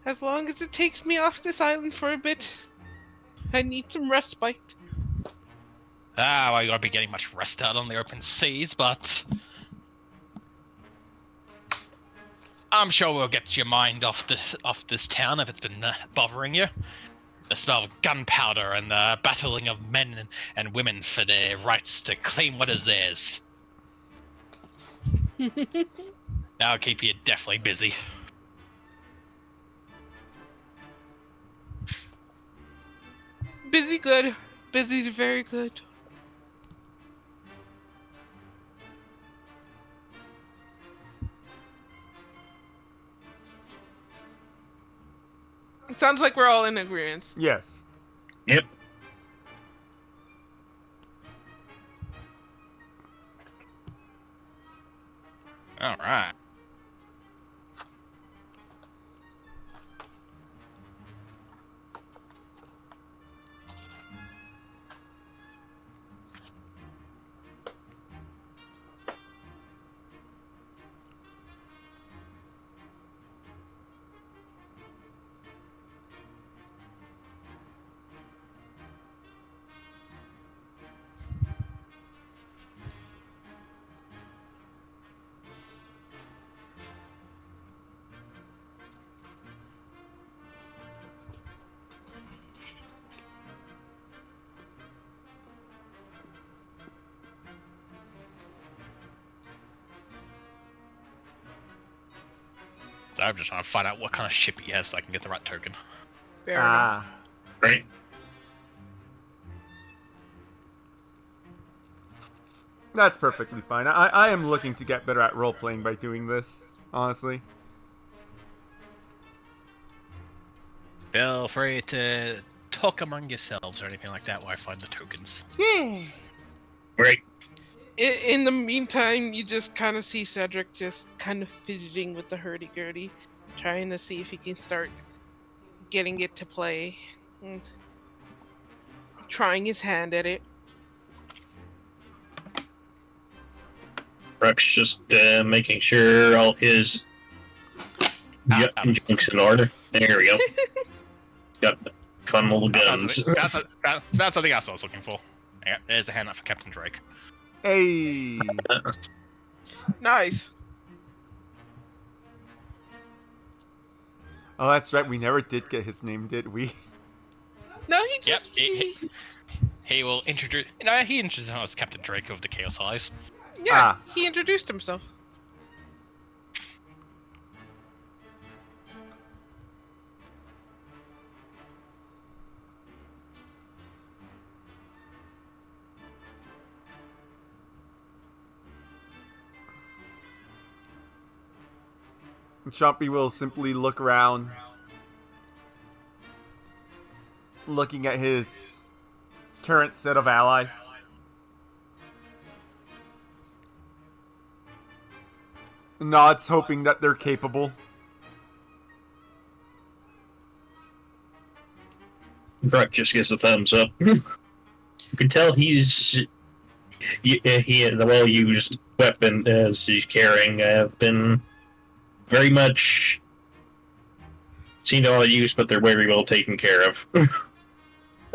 As long as it takes me off this island for a bit, I need some respite. Well, you won't be getting much rest out on the open seas, but I'm sure we'll get your mind off this town if it's been bothering you. The smell of gunpowder and the battling of men and women for their rights to claim what is theirs. That'll keep you definitely busy. Busy good. Busy's very good. It sounds like we're all in agreement. Yes. Yep. Alright. So I'm just trying to find out what kind of ship he has so I can get the right token. Fair enough. Right? That's perfectly fine. I am looking to get better at role-playing by doing this, honestly. Feel free to talk among yourselves or anything like that while I find the tokens. Hmm. Right. In the meantime, you just kind of see Cedric just kind of fidgeting with the hurdy-gurdy, trying to see if he can start getting it to play, and trying his hand at it. Ruck's just making sure all his junk's in order. There we go. Got the fun little guns. That's something else I was looking for. Yeah, there's the hand up for Captain Drake. Hey! Nice. Oh, that's right, we never did get his name, did we? No, he Yep, just he will introduce. No, he introduced himself as Captain Drake of the Chaos Eyes. yeah, he introduced himself. Chompy will simply look around, looking at his current set of allies. Nods, hoping that they're capable. Ruck just gives a thumbs up. You can tell he's the well-used weapon as he's carrying have been very much seen all use, but they're very well taken care of. At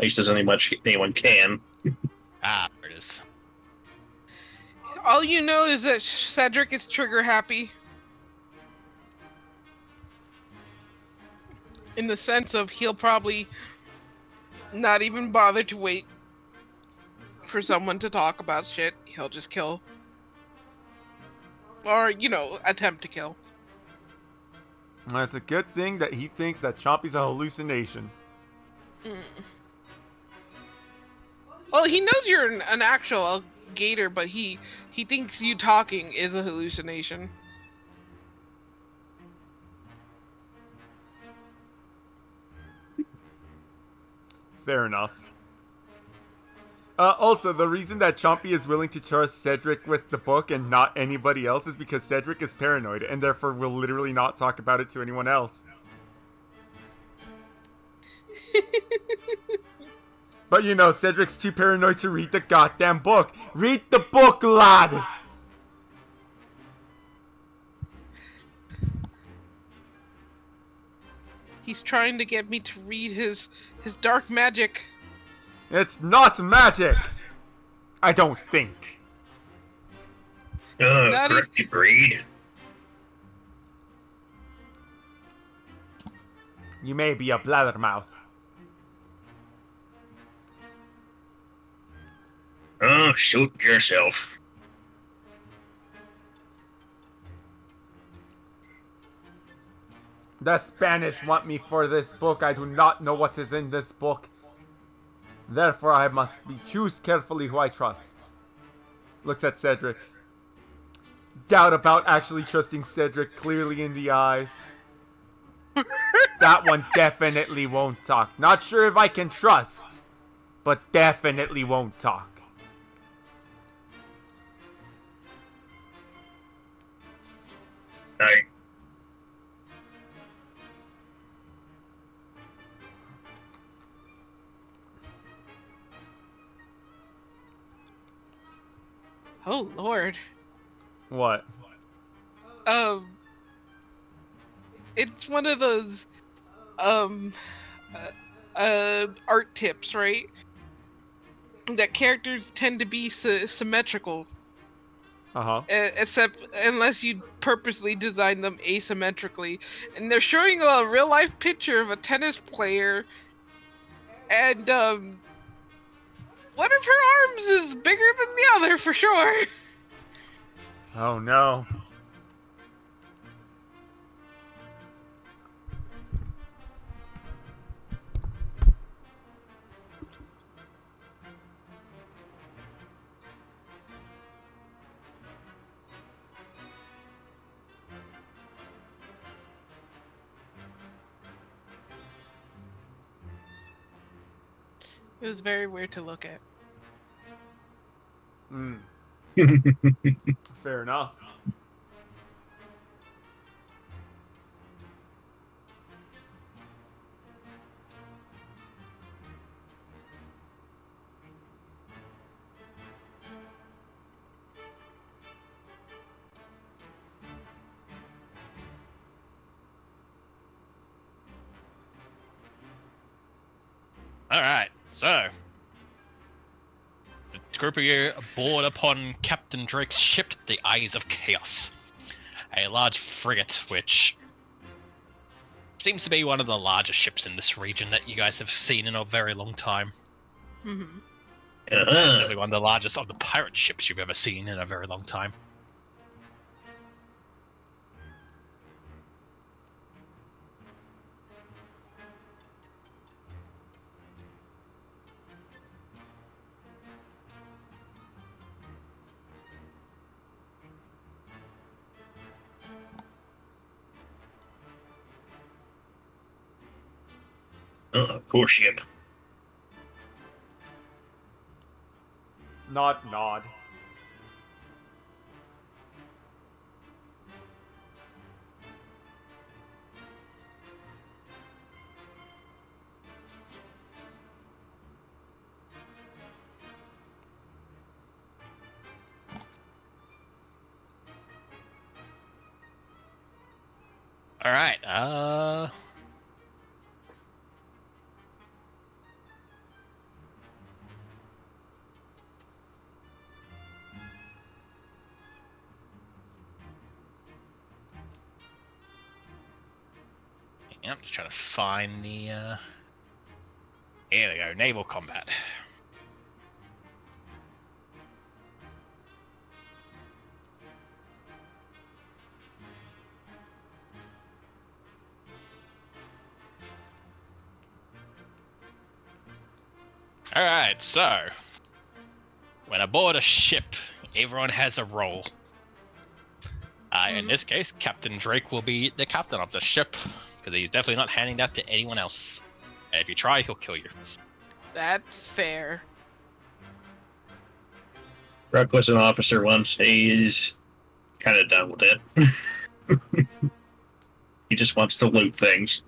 least as anyone can. Ah, there it is. All you know is that Cedric is trigger happy. In the sense of he'll probably not even bother to wait for someone to talk about shit. He'll just kill. Or, attempt to kill. Well, it's a good thing that he thinks that Chompy's a hallucination. Well, he knows you're an actual gator, but he thinks you talking is a hallucination. Fair enough. Also, the reason that Chompy is willing to trust Cedric with the book and not anybody else is because Cedric is paranoid, and therefore will literally not talk about it to anyone else. But Cedric's too paranoid to read the goddamn book. Read the book, lad! He's trying to get me to read his dark magic. It's not magic! I don't think. Correct, agreed. You may be a blabbermouth. Oh, shoot yourself. The Spanish want me for this book. I do not know what is in this book. Therefore, I must choose carefully who I trust. Looks at Cedric. Doubt about actually trusting Cedric clearly in the eyes. That one definitely won't talk. Not sure if I can trust, but definitely won't talk. Alright. Oh, Lord. What? It's one of those, art tips, right? That characters tend to be symmetrical. Uh-huh. Except unless you purposely design them asymmetrically. And they're showing a real-life picture of a tennis player, and, one of her arms is bigger than the other, for sure. Oh no. It was very weird to look at. Hmm. Fair enough. Alright, so. The group of you board upon Captain Drake's ship, the Eyes of Chaos. A large frigate, which seems to be one of the largest ships in this region that you guys have seen in a very long time. Mm-hmm. Definitely one of the largest of the pirate ships you've ever seen in a very long time. Poor ship. Nod. Alright, yeah, I'm just trying to find the, Here we go, naval combat. Alright, so. When aboard a ship, everyone has a role. In this case, Captain Drake will be the captain of the ship, because he's definitely not handing that to anyone else. And if you try, he'll kill you. That's fair. Ruck was an officer once. He's kind of done with it. He just wants to loot things.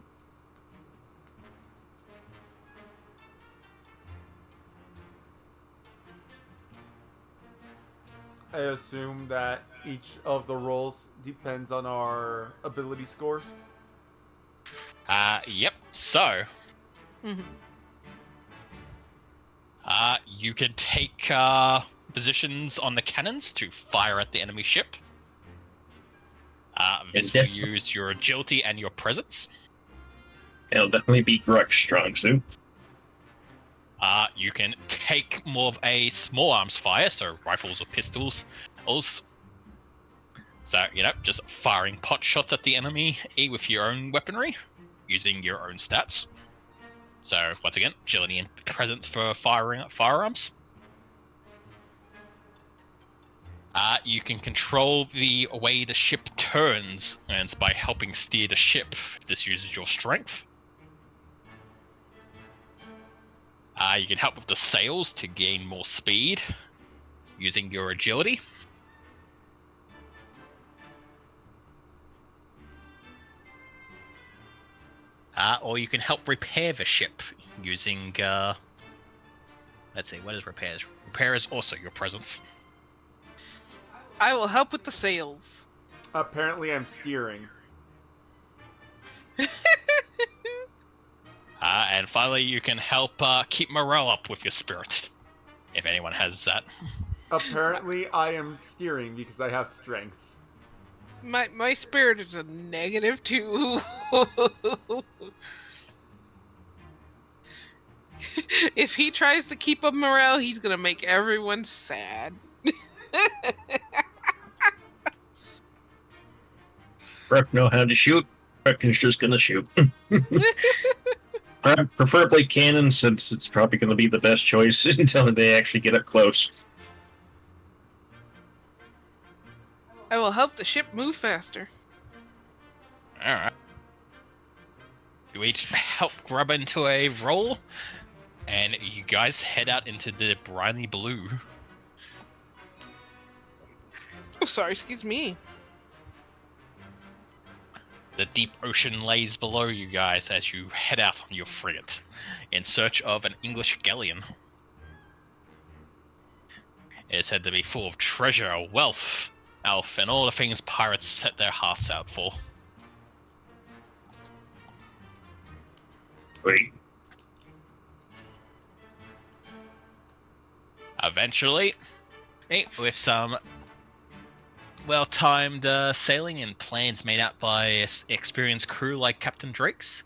I assume that each of the roles depends on our ability scores. Yep. So, Mm-hmm. you can take positions on the cannons to fire at the enemy ship. This will use your agility and your presence. It'll definitely be Ruck's strong suit. You can take more of a small arms fire, so rifles or pistols. Also, so, just firing pot shots at the enemy with your own weaponry, using your own stats. So, once again, agility and presence for firing at firearms. You can control the way the ship turns, and it's by helping steer the ship. This uses your strength. You can help with the sails to gain more speed, using your agility. Or you can help repair the ship, using, let's see, what is repairs? Repair is also your presence. I will help with the sails. Apparently I'm steering. And finally, you can help keep morale up with your spirit, if anyone has that. Apparently I am steering because I have strength. My spirit is a -2. If he tries to keep up morale, he's gonna make everyone sad. Ruck know how to shoot. Ruck is just gonna shoot. Preferably cannon, since it's probably going to be the best choice until they actually get up close. I will help the ship move faster. Alright. You each help grab into a roll. and you guys head out into the briny blue. Oh, sorry, excuse me. The deep ocean lays below you guys as you head out on your frigate in search of an English galleon. It's said to be full of treasure, wealth, and all the things pirates set their hearts out for. Wait. Eventually, with some well-timed sailing and plans made out by experienced crew like Captain Drake's,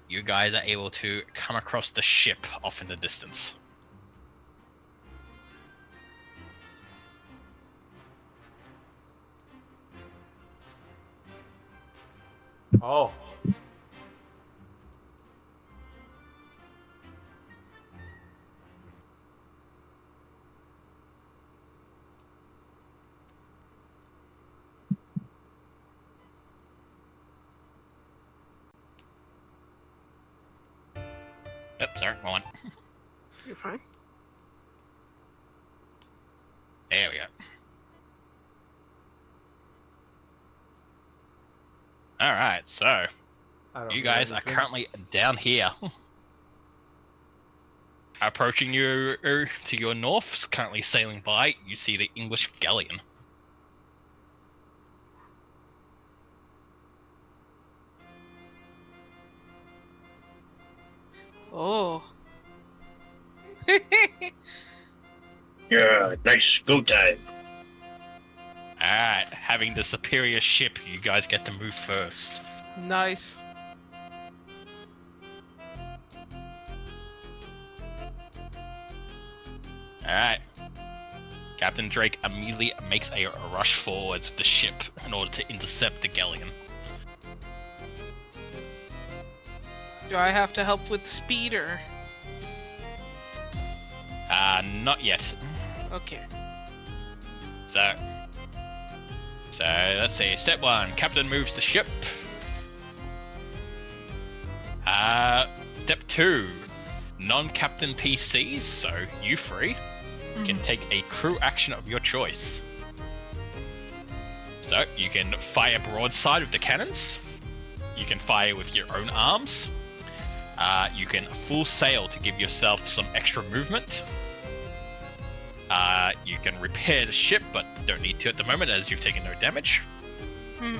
you guys are able to come across the ship off in the distance. Oh. Oops, sorry, wrong one. You're fine. There we go. Alright, so I don't you hear guys are anything. currently down here. Approaching you to your north, currently sailing by, you see the English galleon. Oh. Yeah, nice go time. Alright, having the superior ship, you guys get to move first. Nice. Alright. Captain Drake immediately makes a rush forwards with the ship in order to intercept the galleon. Do I have to help with speed or? Not yet. Okay. So let's see. Step 1, Captain moves the ship. Step 2, non-captain PCs, so you three, can take a crew action of your choice. So you can fire broadside with the cannons. You can fire with your own arms. You can full sail to give yourself some extra movement. You can repair the ship, but don't need to at the moment as you've taken no damage. Hmm.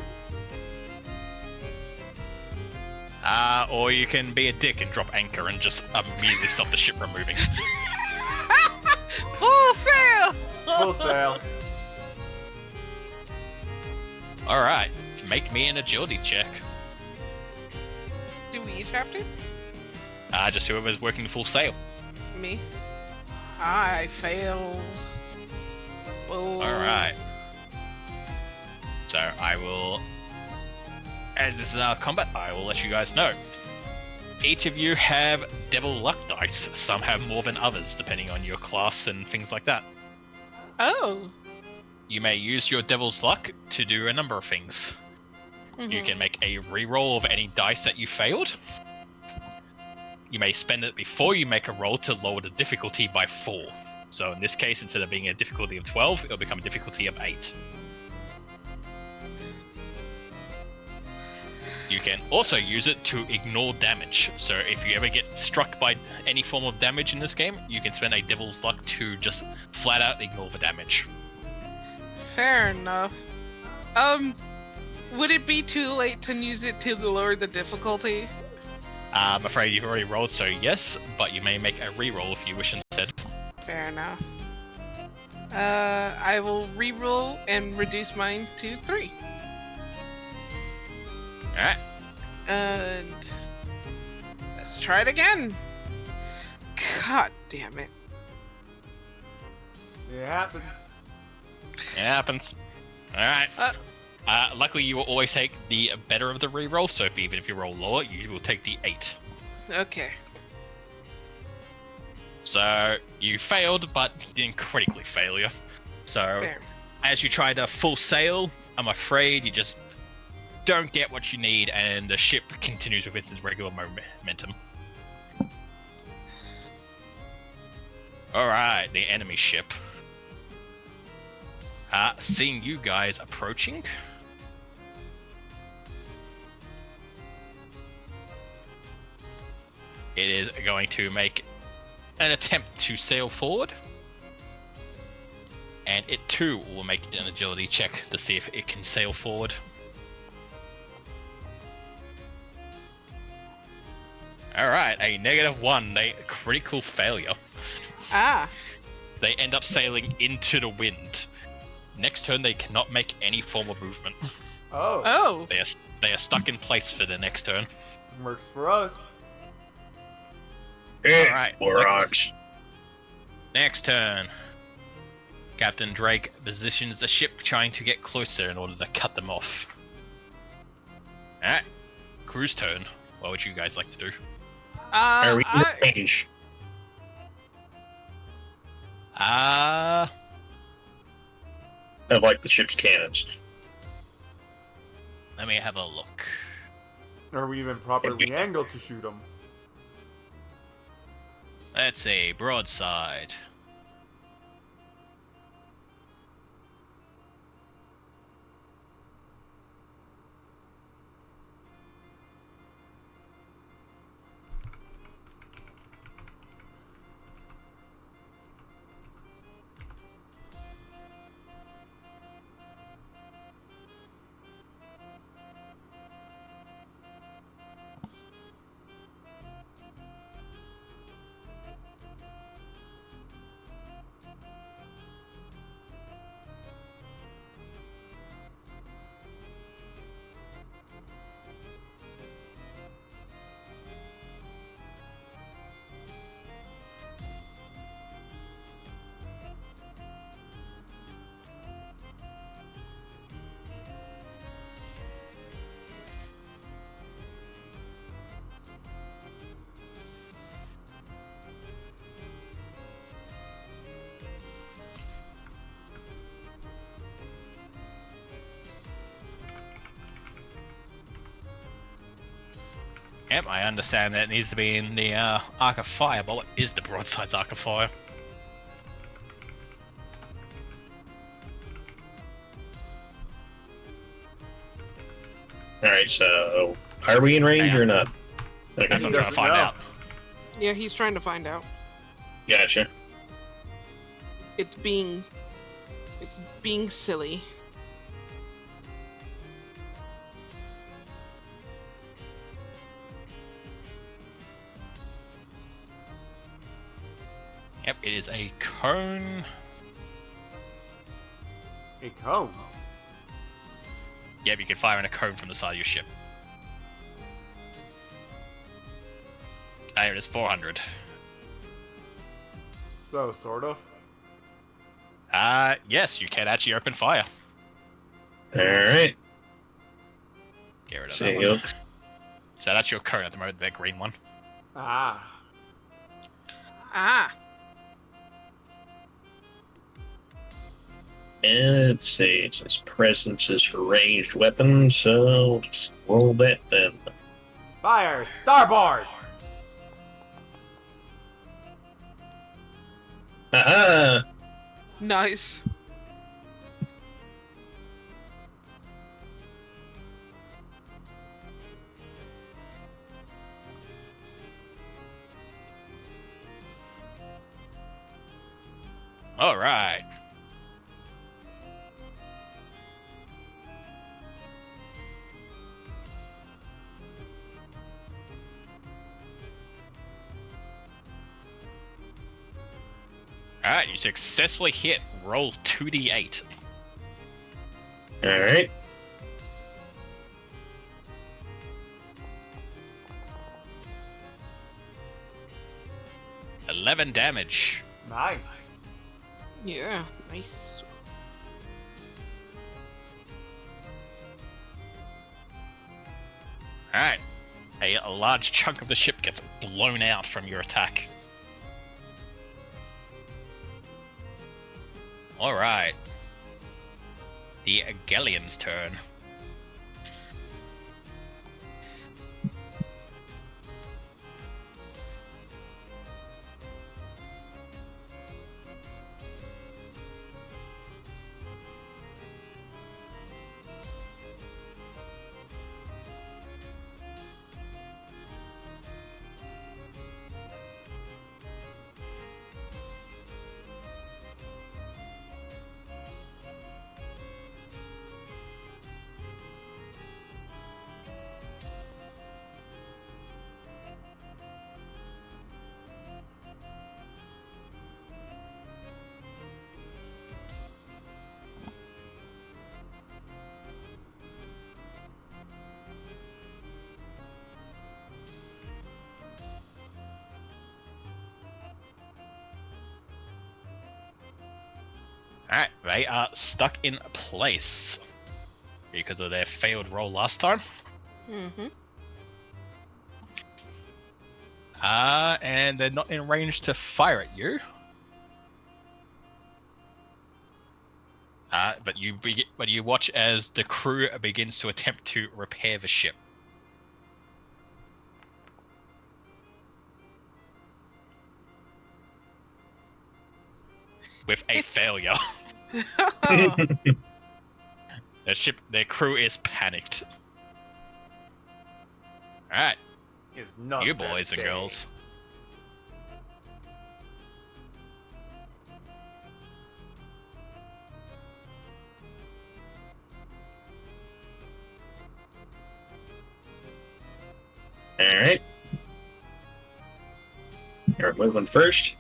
Or you can be a dick and drop anchor and just immediately stop the ship from moving. Full sail! Full sail. Alright, make me an agility check. Do we each have to? Just whoever's working full sail. Me. I failed. Oh. Alright. So I will, as this is our combat, I will let you guys know. Each of you have devil luck dice. Some have more than others, depending on your class and things like that. Oh. You may use your devil's luck to do a number of things. You can make a reroll of any dice that you failed. You may spend it before you make a roll to lower the difficulty by 4. So in this case, instead of being a difficulty of 12, it'll become a difficulty of 8. You can also use it to ignore damage. So if you ever get struck by any form of damage in this game, you can spend a devil's luck to just flat out ignore the damage. Fair enough. Would it be too late to use it to lower the difficulty? I'm afraid you've already rolled, so yes, but you may make a reroll if you wish instead. Fair enough. I will reroll and reduce mine to 3. Alright. And let's try it again. God damn it. It happens. It happens. Alright. Luckily you will always take the better of the reroll, so even if you roll lower, you will take the 8. Okay. So, you failed, but you didn't critically fail you. So, Fair. as you try to full sail, I'm afraid you just don't get what you need, and the ship continues with its regular momentum. Alright, the enemy ship. Seeing you guys approaching. It is going to make an attempt to sail forward. And it too will make an agility check to see if it can sail forward. Alright, a -1, a critical failure. Ah. They end up sailing into the wind. Next turn, they cannot make any form of movement. Oh. Oh. They are stuck in place for the next turn. Works for us. Alright, Morons. Next turn. Captain Drake positions the ship trying to get closer in order to cut them off. Alright, Crew's turn. What would you guys like to do? Are we in range? Of like the ship's cannons. Let me have a look. Are we even properly angled to shoot them? Let's see, broadside. Yep, I understand that it needs to be in the arc of fire, but what is the broadside's arc of fire? Alright, so are we in range or not? Okay. That's what I'm trying to find out. Yeah, he's trying to find out. Gotcha. It's being silly. Yep, it is a cone. A cone? Yep, you can fire in a cone from the side of your ship. There it is, 400. So, sort of. Yes, you can actually open fire. Alright. Get rid of See that you. one. So that's your cone at the moment, that green one. Ah. Ah. And let's see, it says presence is for ranged weapons, so just roll that then. Fire! Starboard! Aha! Nice. Alright. Alright, you successfully hit. Roll 2d8. Alright. $11 damage. Nice. Yeah, nice. Alright. A large chunk of the ship gets blown out from your attack. Alright. The Galleon's turn. Alright, they are stuck in place because of their failed roll last time. Mm-hmm. And they're not in range to fire at you. But you watch as the crew begins to attempt to repair the ship. With a failure. Their crew is panicked. Alright, Is not you that boys and day. girls. Alright. You're moving first.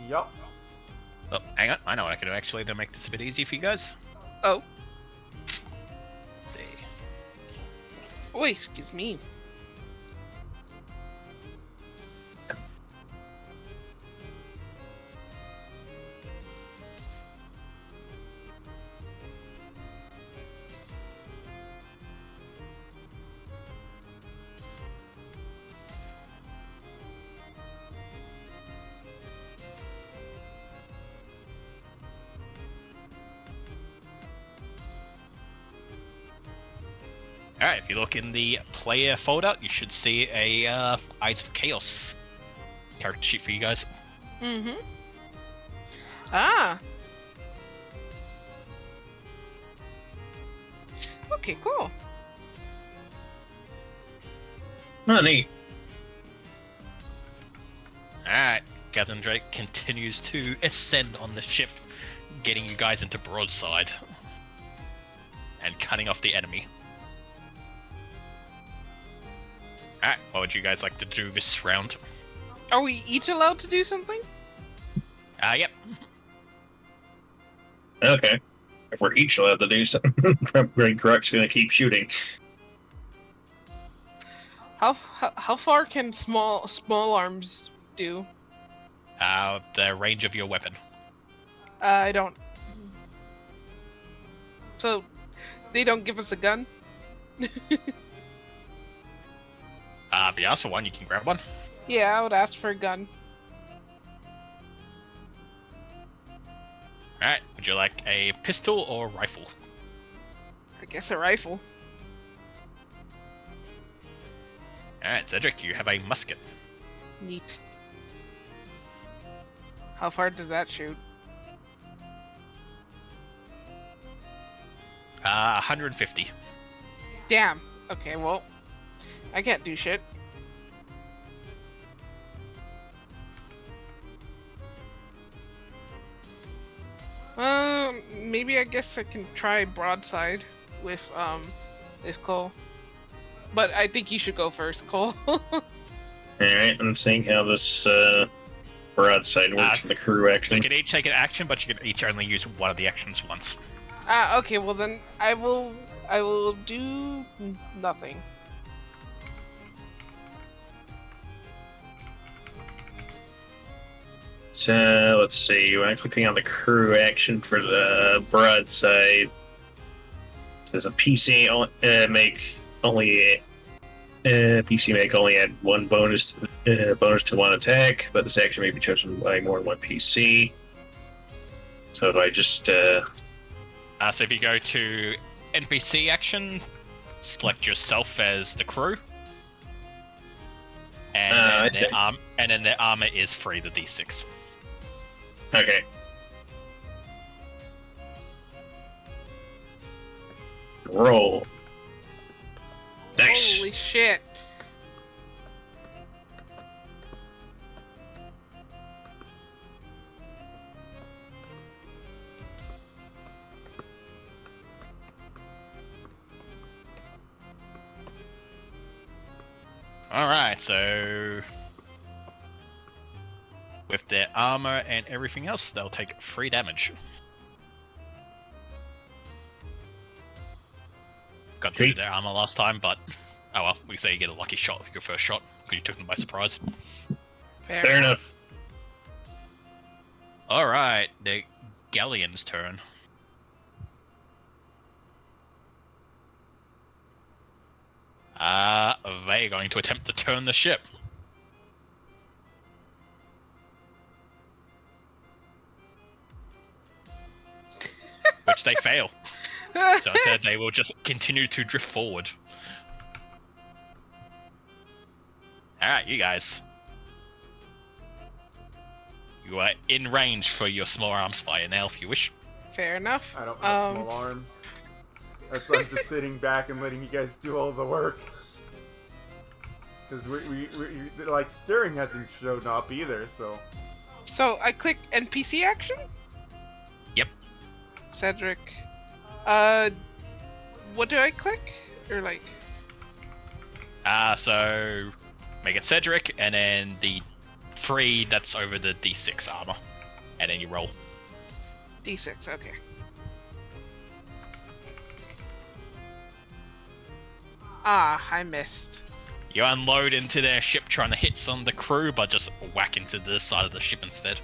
Yup. Oh, hang on, I know what I can do actually to make this a bit easy for you guys. Oh. Let's see. Oh, excuse me. Alright, if you look in the player folder, you should see a Eyes of Chaos character sheet for you guys. Mm-hmm. Ah. Okay, cool. Oh, neat. Alright, Captain Drake continues to ascend on the ship, getting you guys into broadside and cutting off the enemy. Alright, what would you guys like to do this round? Are we each allowed to do something? Yep. Okay. If we're each allowed to do something, Greg Crux gonna keep shooting. How far can small arms do? The range of your weapon. I don't. So, they don't give us a gun? If you ask for one, you can grab one. Yeah, I would ask for a gun. Alright, would you like a pistol or rifle? I guess a rifle. Alright, Cedric, you have a musket. Neat. How far does that shoot? 150. Damn. Okay, well, I can't do shit. Maybe I guess I can try broadside with Cole. But I think you should go first, Cole. Alright, I'm seeing how this broadside works in the crew So action. you can each take an action, but you can each only use one of the actions once. Okay, well then I will do nothing. So let's see. When I'm clicking on the crew action for the broadside, it says a PC make only add one bonus to one attack, but this action may be chosen by more than one PC. So do I just So if you go to NPC action, select yourself as the crew, and then their armor is free, the D6. okay? Roll. Nice. Holy shit. Alright, so with their armor and everything else, they'll take 3 damage. Got through Sweet. their armor last time, but oh well, we say you get a lucky shot with your first shot, because you took them by surprise. Fair enough. Alright, the Galleon's turn. They're going to attempt to turn the ship. Which they fail. So instead, they will just continue to drift forward. Alright, you guys. You are in range for your small arms fire now, if you wish. Fair enough. I don't have small arms. That's why I'm just sitting back and letting you guys do all the work. Because we like, steering hasn't shown up either, so... So I click NPC action? Yep. Cedric. What do I click? Or like... So make it Cedric, and then the 3 that's over the D6 armor. And then you roll. D6, okay. Ah, I missed. You unload into their ship trying to hit some of the crew, but just whack into the side of the ship instead.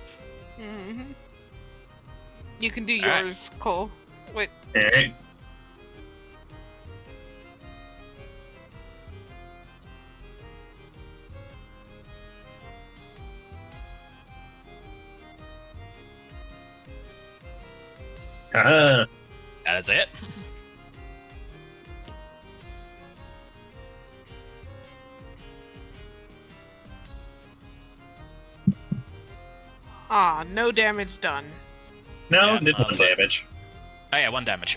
Mm-hmm. You can do Alright. yours, Cole. Wait. Alright. Ah, That is it. Ah, no damage done. no, Yeah, did 1 damage. Oh yeah, 1 damage.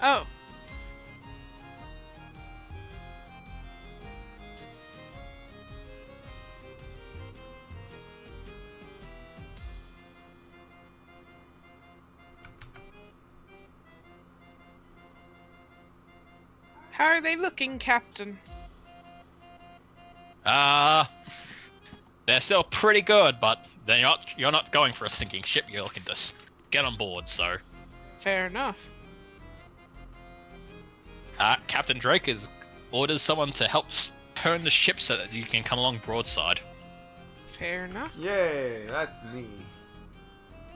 Oh. How are they looking, Captain? They're still pretty good, but you're not going for a sinking ship. You're looking to get on board. So, Fair enough. Captain Drake has orders someone to help turn the ship so that you can come along broadside. Fair enough. Yay, that's me.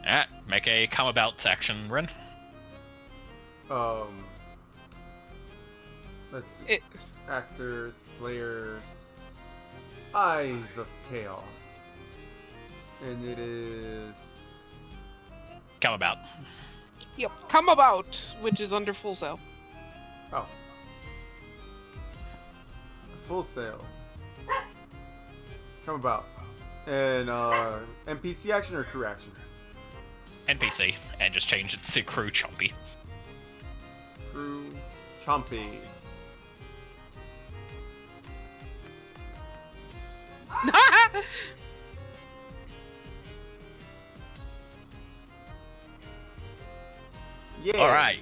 Alright, make a come about action, Ren. Let's see. Actors, players, Eyes of Chaos. And it is... Come about. Yep. Come about, which is under full sail. Oh. Full sail. Come about. And, NPC action or crew action? NPC, and just change it to crew chompy. Crew Chompy. Yeah. Alright.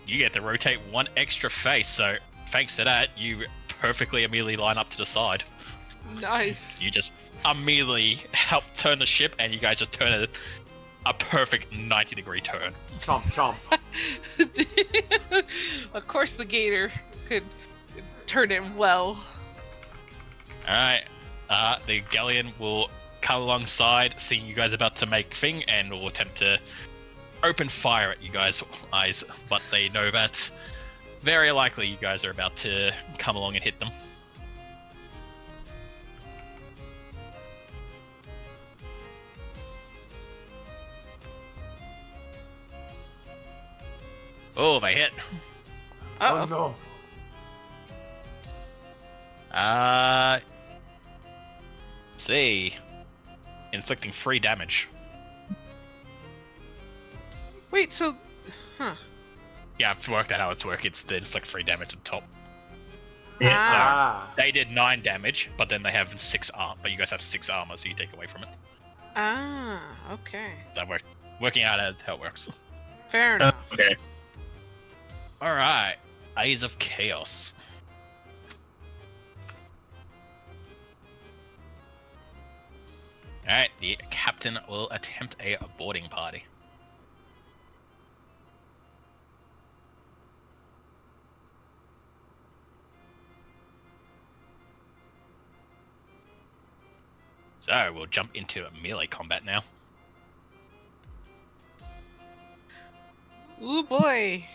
You get to rotate 1 extra face, so thanks to that, you perfectly immediately line up to the side. Nice. You just immediately help turn the ship, and you guys just turn a perfect 90-degree turn. Chomp, chomp. Of course the gator could turn it well. Alright, the galleon will come alongside, seeing you guys about to make thing, and will attempt to open fire at you guys' eyes, but they know that very likely you guys are about to come along and hit them. Oh, they hit. Uh-oh. Oh no. Let's see. Inflicting 3 damage. Wait, so... Huh. Yeah, I've worked out how it's working. It's to inflict 3 damage at the top. Yeah, Ah. They did 9 damage, but then they have 6 armor. But you guys have 6 armor, so you take away from it. Ah, okay. So I'm working out how it works. Fair enough. okay. Alright. Eyes of Chaos. Alright, the captain will attempt a boarding party. So, we'll jump into melee combat now. Ooh boy.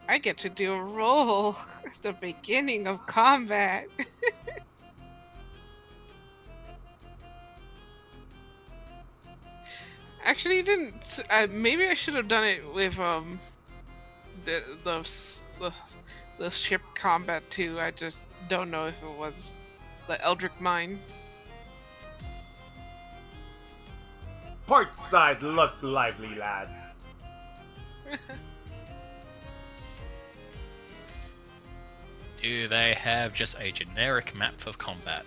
I get to do a roll at the beginning of combat. Actually, didn't. Maybe I should have done it with the the s- the, the ship combat too. I just don't know if it was the Eldritch Mine. Port side look lively, lads. Do they have just a generic map of combat?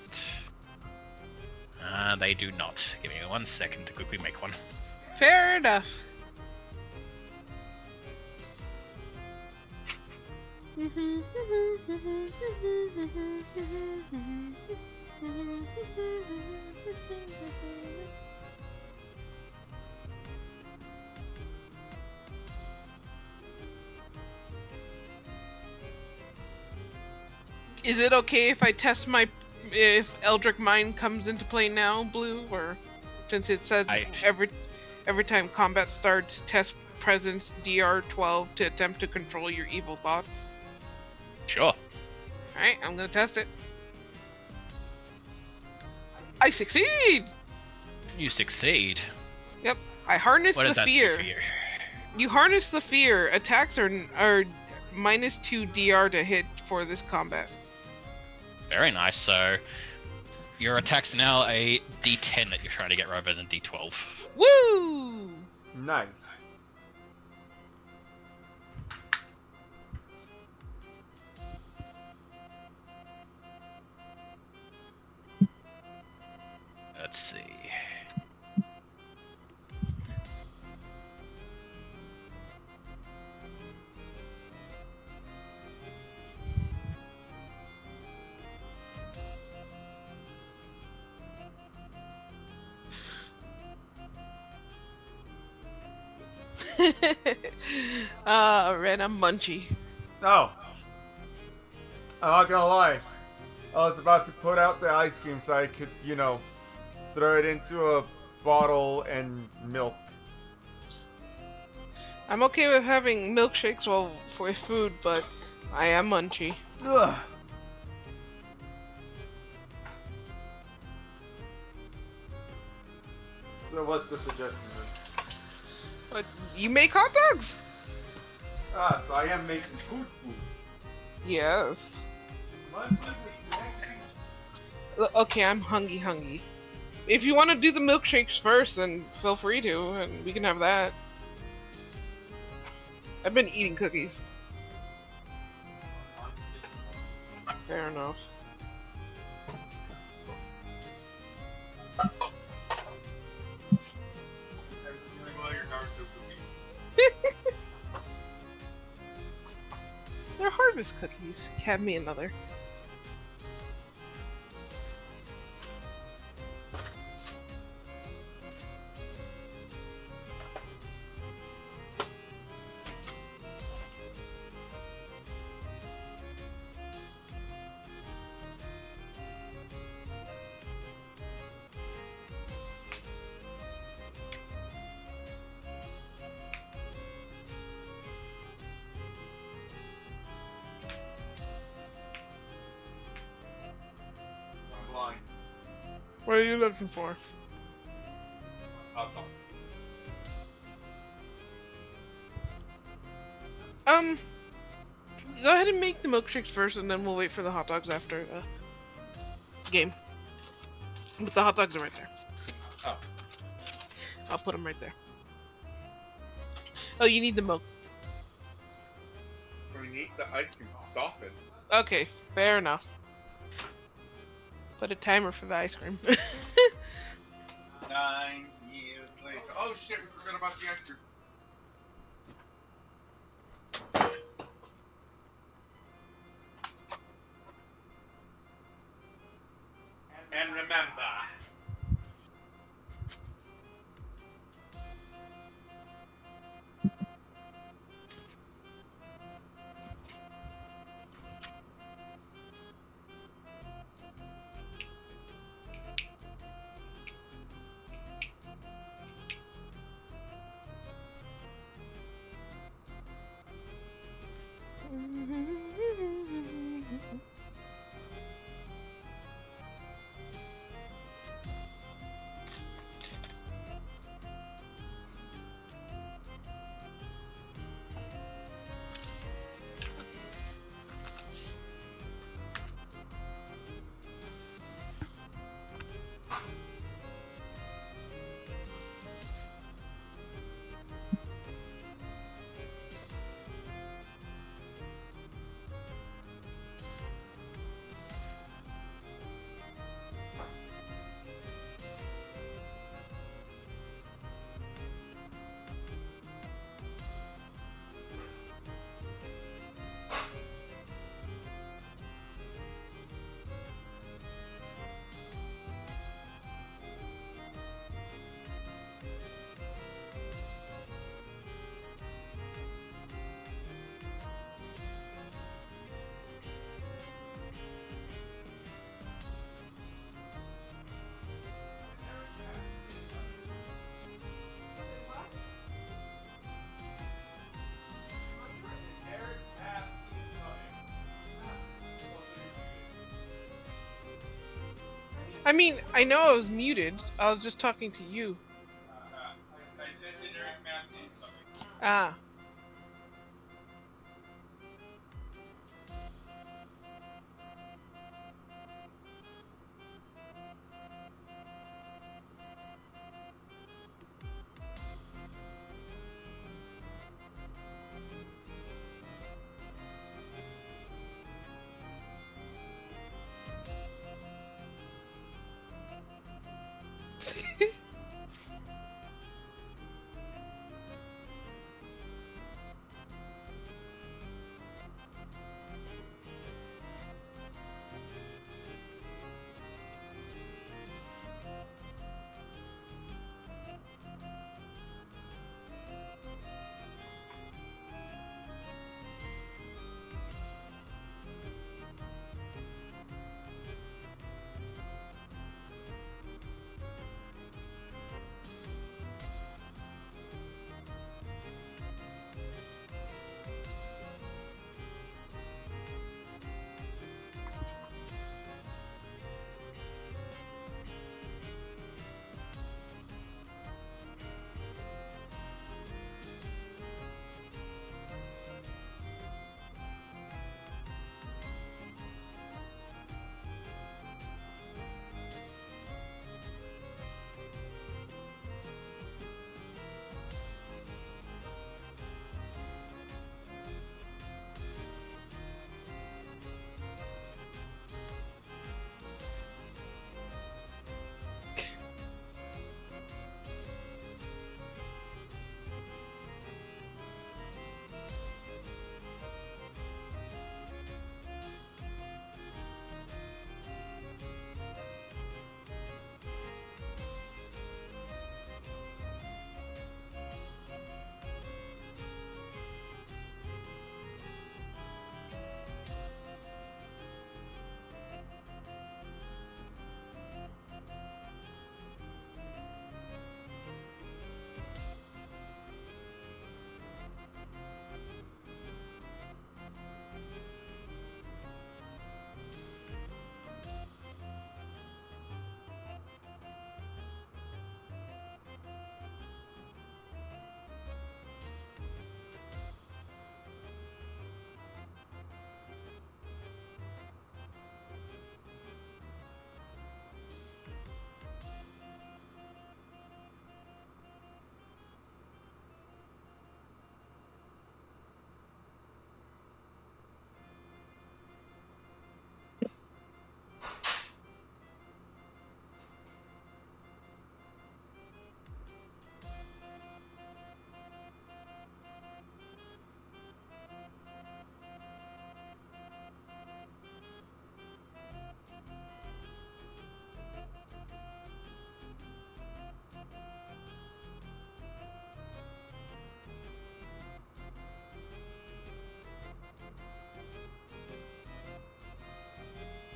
They do not. Give me 1 second to quickly make one. Fair enough. Is it okay if I test if Eldritch Mine comes into play now, Blue, or since it says every time combat starts, test presence DR12 to attempt to control your evil thoughts? Sure. Alright, I'm gonna test it. I succeed! You succeed. Yep, I harness What does the that fear. do for you? You harness the fear. Attacks are -2 DR to hit for this combat. Very nice. So your attack's now a D10 that you're trying to get rather than D12. Woo! Nice. Let's see. Red, I'm munchy. Oh. I'm not gonna lie. I was about to put out the ice cream so I could, throw it into a bottle and milk. I'm okay with having milkshakes for food, but I am munchy. Ugh. So what's the suggestion then? But you make hot dogs? Ah, so I am making food. Yes. Okay, I'm hungry. If you want to do the milkshakes first, then feel free to, and we can have that. I've been eating cookies. Fair enough. They're harvest cookies. Have me another. What are you looking for? Hot dogs. Go ahead and make the milkshakes first, and then we'll wait for the hot dogs after the game. But the hot dogs are right there. Oh. I'll put them right there. Oh, you need the milk. We need the ice cream to soften. Okay, fair enough. Put a timer for the ice cream. 9 years later. Oh shit, we forgot about the ice cream. And remember. I mean, I know I was muted. I was just talking to you. Ah.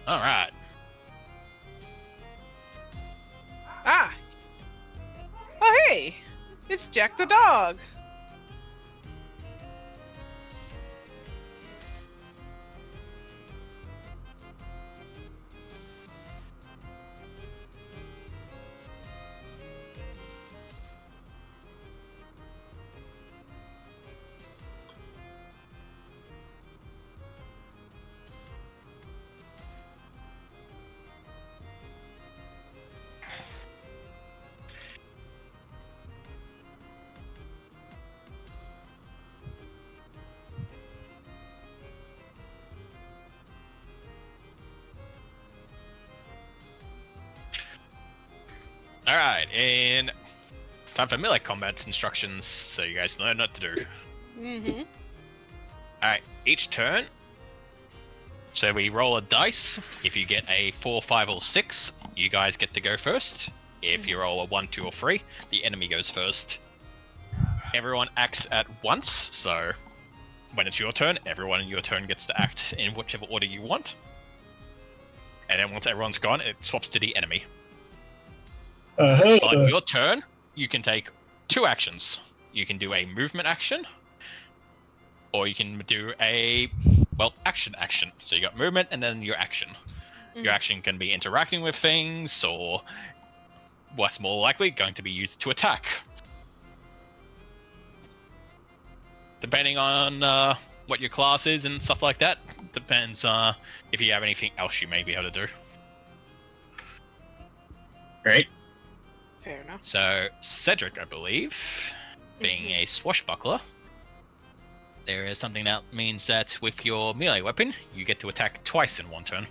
All right. Ah. Oh, hey. It's Jack the dog. All right, and time for melee combat instructions, so you guys know what to do. Mm-hmm. All right, each turn. So we roll a dice. If you get a 4, 5, or 6, you guys get to go first. If you roll a 1, 2, or 3, the enemy goes first. Everyone acts at once, so when it's your turn, everyone in your turn gets to act in whichever order you want. And then once everyone's gone, it swaps to the enemy. On your turn, you can take 2 actions. You can do a movement action, or you can do a, well, action. So you got movement and then your action. Your action can be interacting with things, or what's more likely, going to be used to attack. Depending on what your class is and stuff like that, depends if you have anything else you may be able to do. Right? Fair enough. So, Cedric, I believe, being a swashbuckler, there is something that means that with your melee weapon, you get to attack twice in one turn.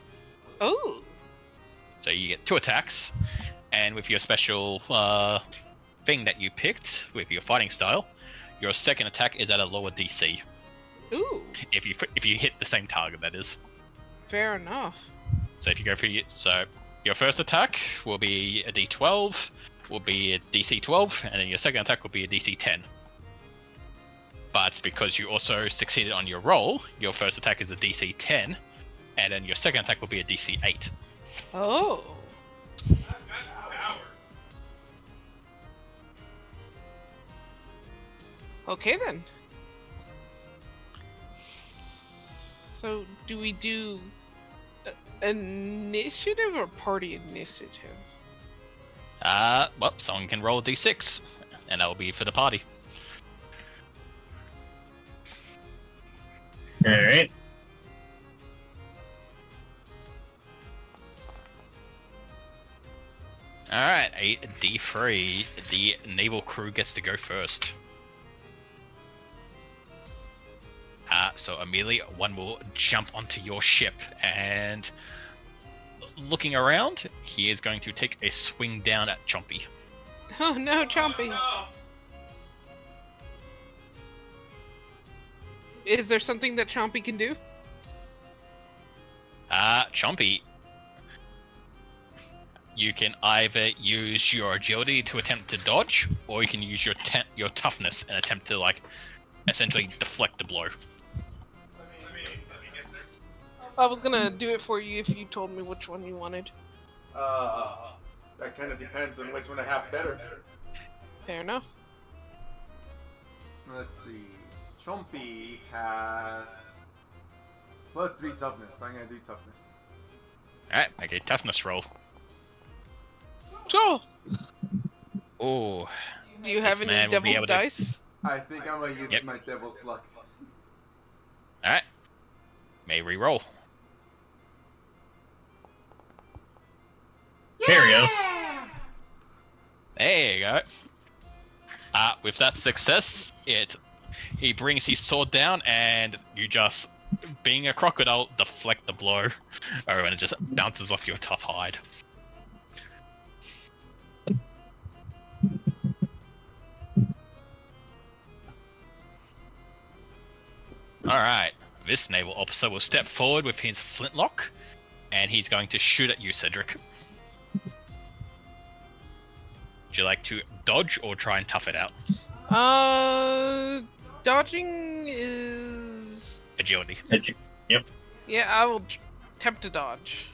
Oh. So you get 2 attacks, and with your special thing that you picked, with your fighting style, your second attack is at a lower DC. Ooh. If you hit the same target, that is. Fair enough. So if you go for your first attack will be a D12, will be a DC 12, and then your second attack will be a DC 10. But because you also succeeded on your roll, your first attack is a DC 10, and then your second attack will be a DC 8. Oh. Okay then. So, do we do initiative or party initiative? Well, someone can roll a D6, and that will be for the party. Alright. Alright, a D3. The naval crew gets to go first. So immediately one will jump onto your ship, and looking around, he is going to take a swing down at Chompy. Oh no, Chompy. Is there something that Chompy can do? Chompy, you can either use your agility to attempt to dodge, or you can use your toughness and attempt to, like, essentially deflect the blow. I was gonna do it for you if you told me which one you wanted. That kind of depends on which one I have better. Fair enough. Let's see. Chompy has +3 toughness, so I'm gonna do toughness. Alright, make a toughness roll. Go! Oh. Do you have This any man will be devil's able to- dice? I think I'm gonna use Yep. my devil's luck. Alright. May re-roll. There we go. There you go. With that success, he brings his sword down, and you just, being a crocodile, deflect the blow. Oh, and it just bounces off your tough hide. Alright, this naval officer will step forward with his flintlock, and he's going to shoot at you, Cedric. Would you like to dodge or try and tough it out? Dodging is... Agility. Yep. Yeah, I will attempt to dodge.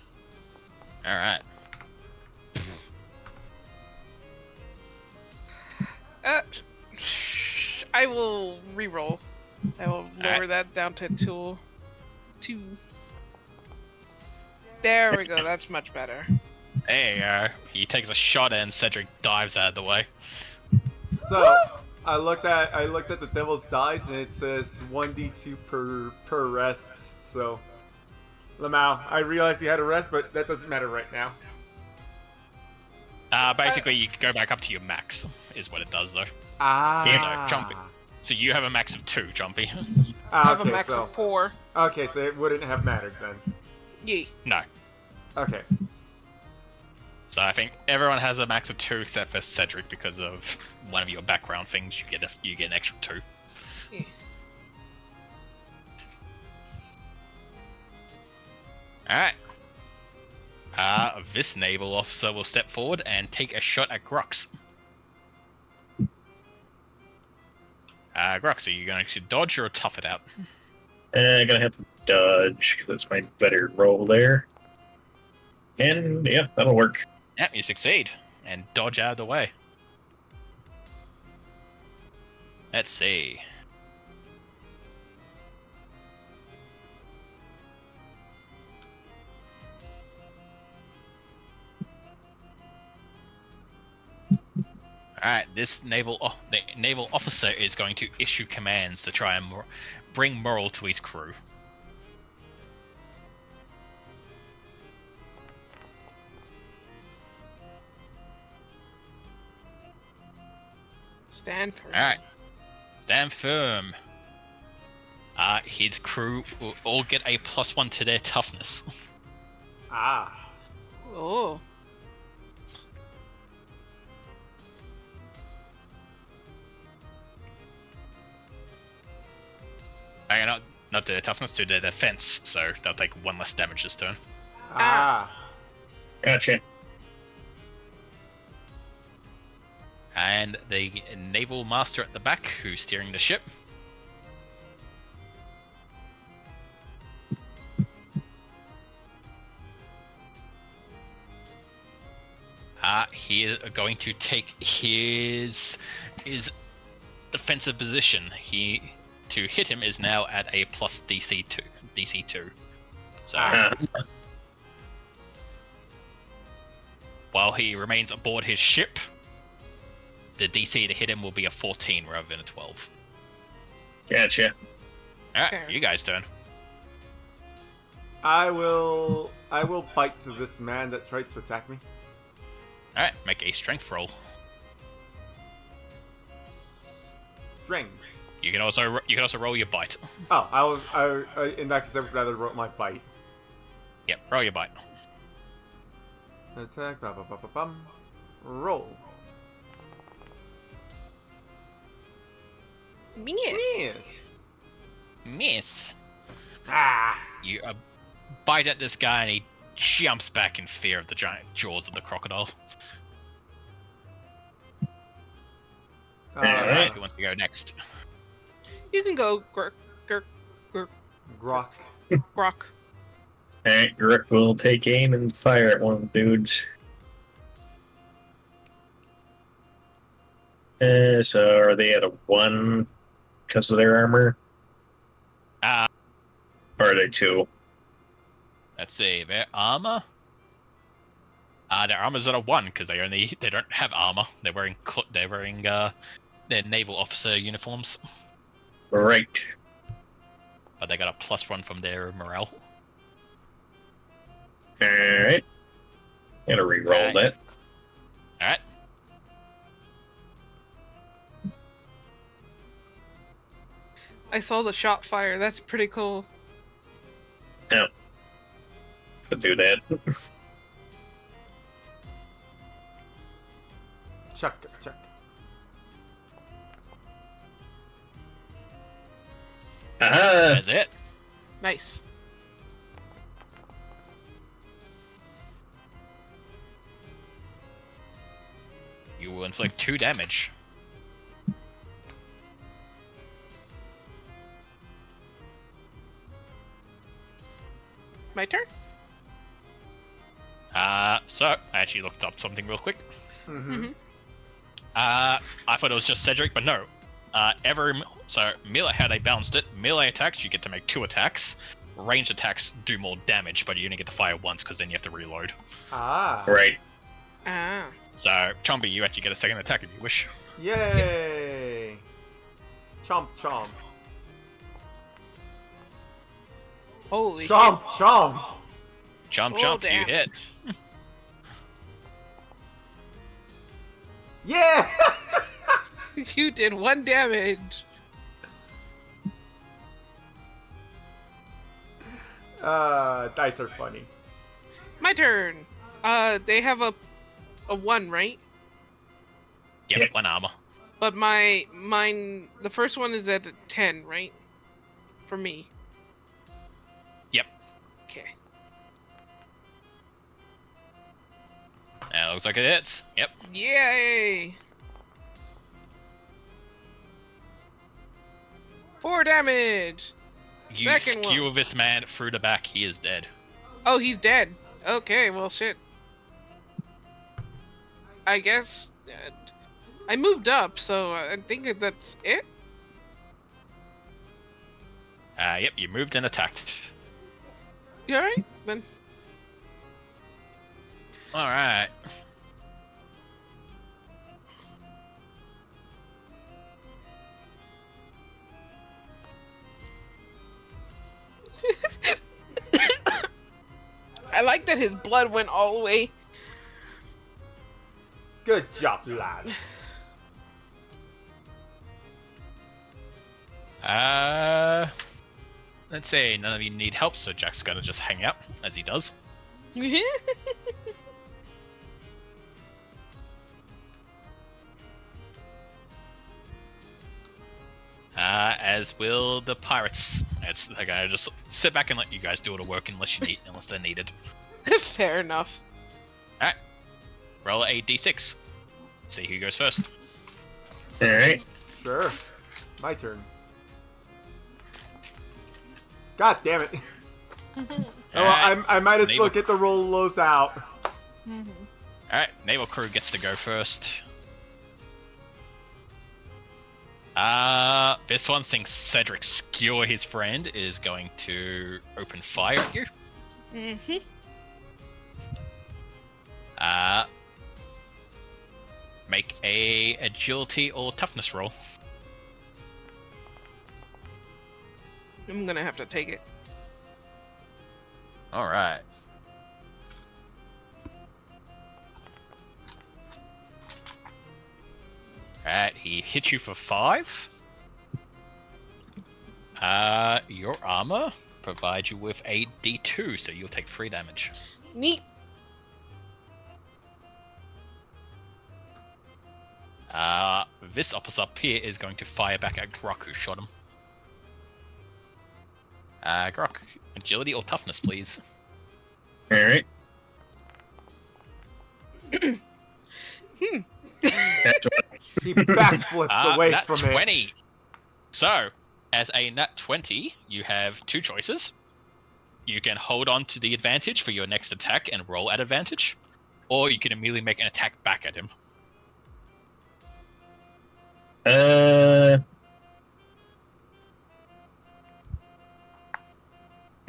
Alright. I will re-roll. I will lower Alright. that down to 2. There we go, that's much better. There you go. He takes a shot and Cedric dives out of the way. So I looked at the devil's dice and it says 1d2 per rest. So Lamau, I realized you had a rest, but that doesn't matter right now. Basically, you go back up to your max, is what it does, though. Ah. So, Jumpy. So you have a max of 2, Jumpy. I have okay, a max so, of 4. Okay, so it wouldn't have mattered then. Yee. No. Okay. So I think everyone has a max of 2 except for Cedric because of one of your background things. You get an extra 2. Yeah. All right. This naval officer will step forward and take a shot at Grux. Grux, are you going to dodge or tough it out? I'm gonna have to dodge, because that's my better roll there. And, yeah, that'll work. Yep, you succeed. And dodge out of the way. Let's see. the naval officer is going to issue commands to try and bring moral to his crew. Stand firm. All right, stand firm. His crew will all get a +1 to their toughness. Ah. Oh. Not to their toughness, to their defense. So they'll take 1 less damage this turn. Ah. Gotcha. And the naval master at the back, who's steering the ship. He is going to take his defensive position. To hit him is now at a plus DC2. So while he remains aboard his ship, the DC to hit him will be a 14 rather than a 12. Gotcha. Alright, Fair. you guys turn. I will bite to this man that tried to attack me. Alright, make a strength roll. Strength. You can also roll your bite. Oh, in that case, I would rather roll my bite. Yep, roll your bite. Attack, bum. Roll. Yes. Miss. Ah. You bite at this guy and he jumps back in fear of the giant jaws of the crocodile. Alright. Who wants to go next? You can go Grok. Grok. Alright, Rook will take aim and fire at one of the dudes. So are they at a 1 because of their armor? Uh, Or are they 2? Let's see, their armor. Their armor's at a 1 because they don't have armor. They're wearing their naval officer uniforms, Right. but they got a +1 from their morale. Alright. Gotta re-roll Alright. that. All right. I saw the shot fire. That's pretty cool. Yeah. Could do that. Chuck. Aha! That's it. Nice. You will inflict 2 damage. My turn? So I actually looked up something real quick. Mm-hmm. I thought it was just Cedric, but no. So melee, how they balanced it, melee attacks you get to make 2 attacks. Ranged attacks do more damage, but you only get to fire once because then you have to reload. Ah. Right. Ah. So Chompy, you actually get a second attack if you wish. Yay! Chomp. Holy Chomp. Jump, Oh, you damn. hit. Yeah! shit. You did 1 damage. Dice are funny. My turn. They have a 1, right? Yep, Yep. 1 armor. But mine, the first one is at a 10, right? For me. Yep. Okay. And it looks like it hits. Yep. Yay! 4 damage. You Second skewer one. this man through the back. He is dead. Oh, he's dead. Okay, well, shit. I guess I moved up, so I think that's it. Yep, you moved and attacked. You alright? Then Alright. I like that his blood went all the way. Good job, lad. Let's say none of you need help, so Jack's gonna just hang out, as he does. As will the pirates. They're gonna just sit back and let you guys do all the work unless they're needed. Fair enough. Alright. Roll a d6. See who goes first. Alright. Sure. My turn. God damn it. Oh, well, I might as well get the roll out. Alright, naval crew gets to go first. This one thinks Cedric Skewer, his friend, is going to open fire at you. Make a agility or toughness roll. I'm gonna have to take it. Alright. Alright, he hit you for 5. Your armor provides you with a D2, so you'll take 3 damage. Neat. This officer up here is going to fire back at Grok, who shot him. Grok, agility or toughness, please. Alright. He backflips away nat from 20. it. So, as a nat 20, you have 2 choices. You can hold on to the advantage for your next attack and roll at advantage, or you can immediately make an attack back at him.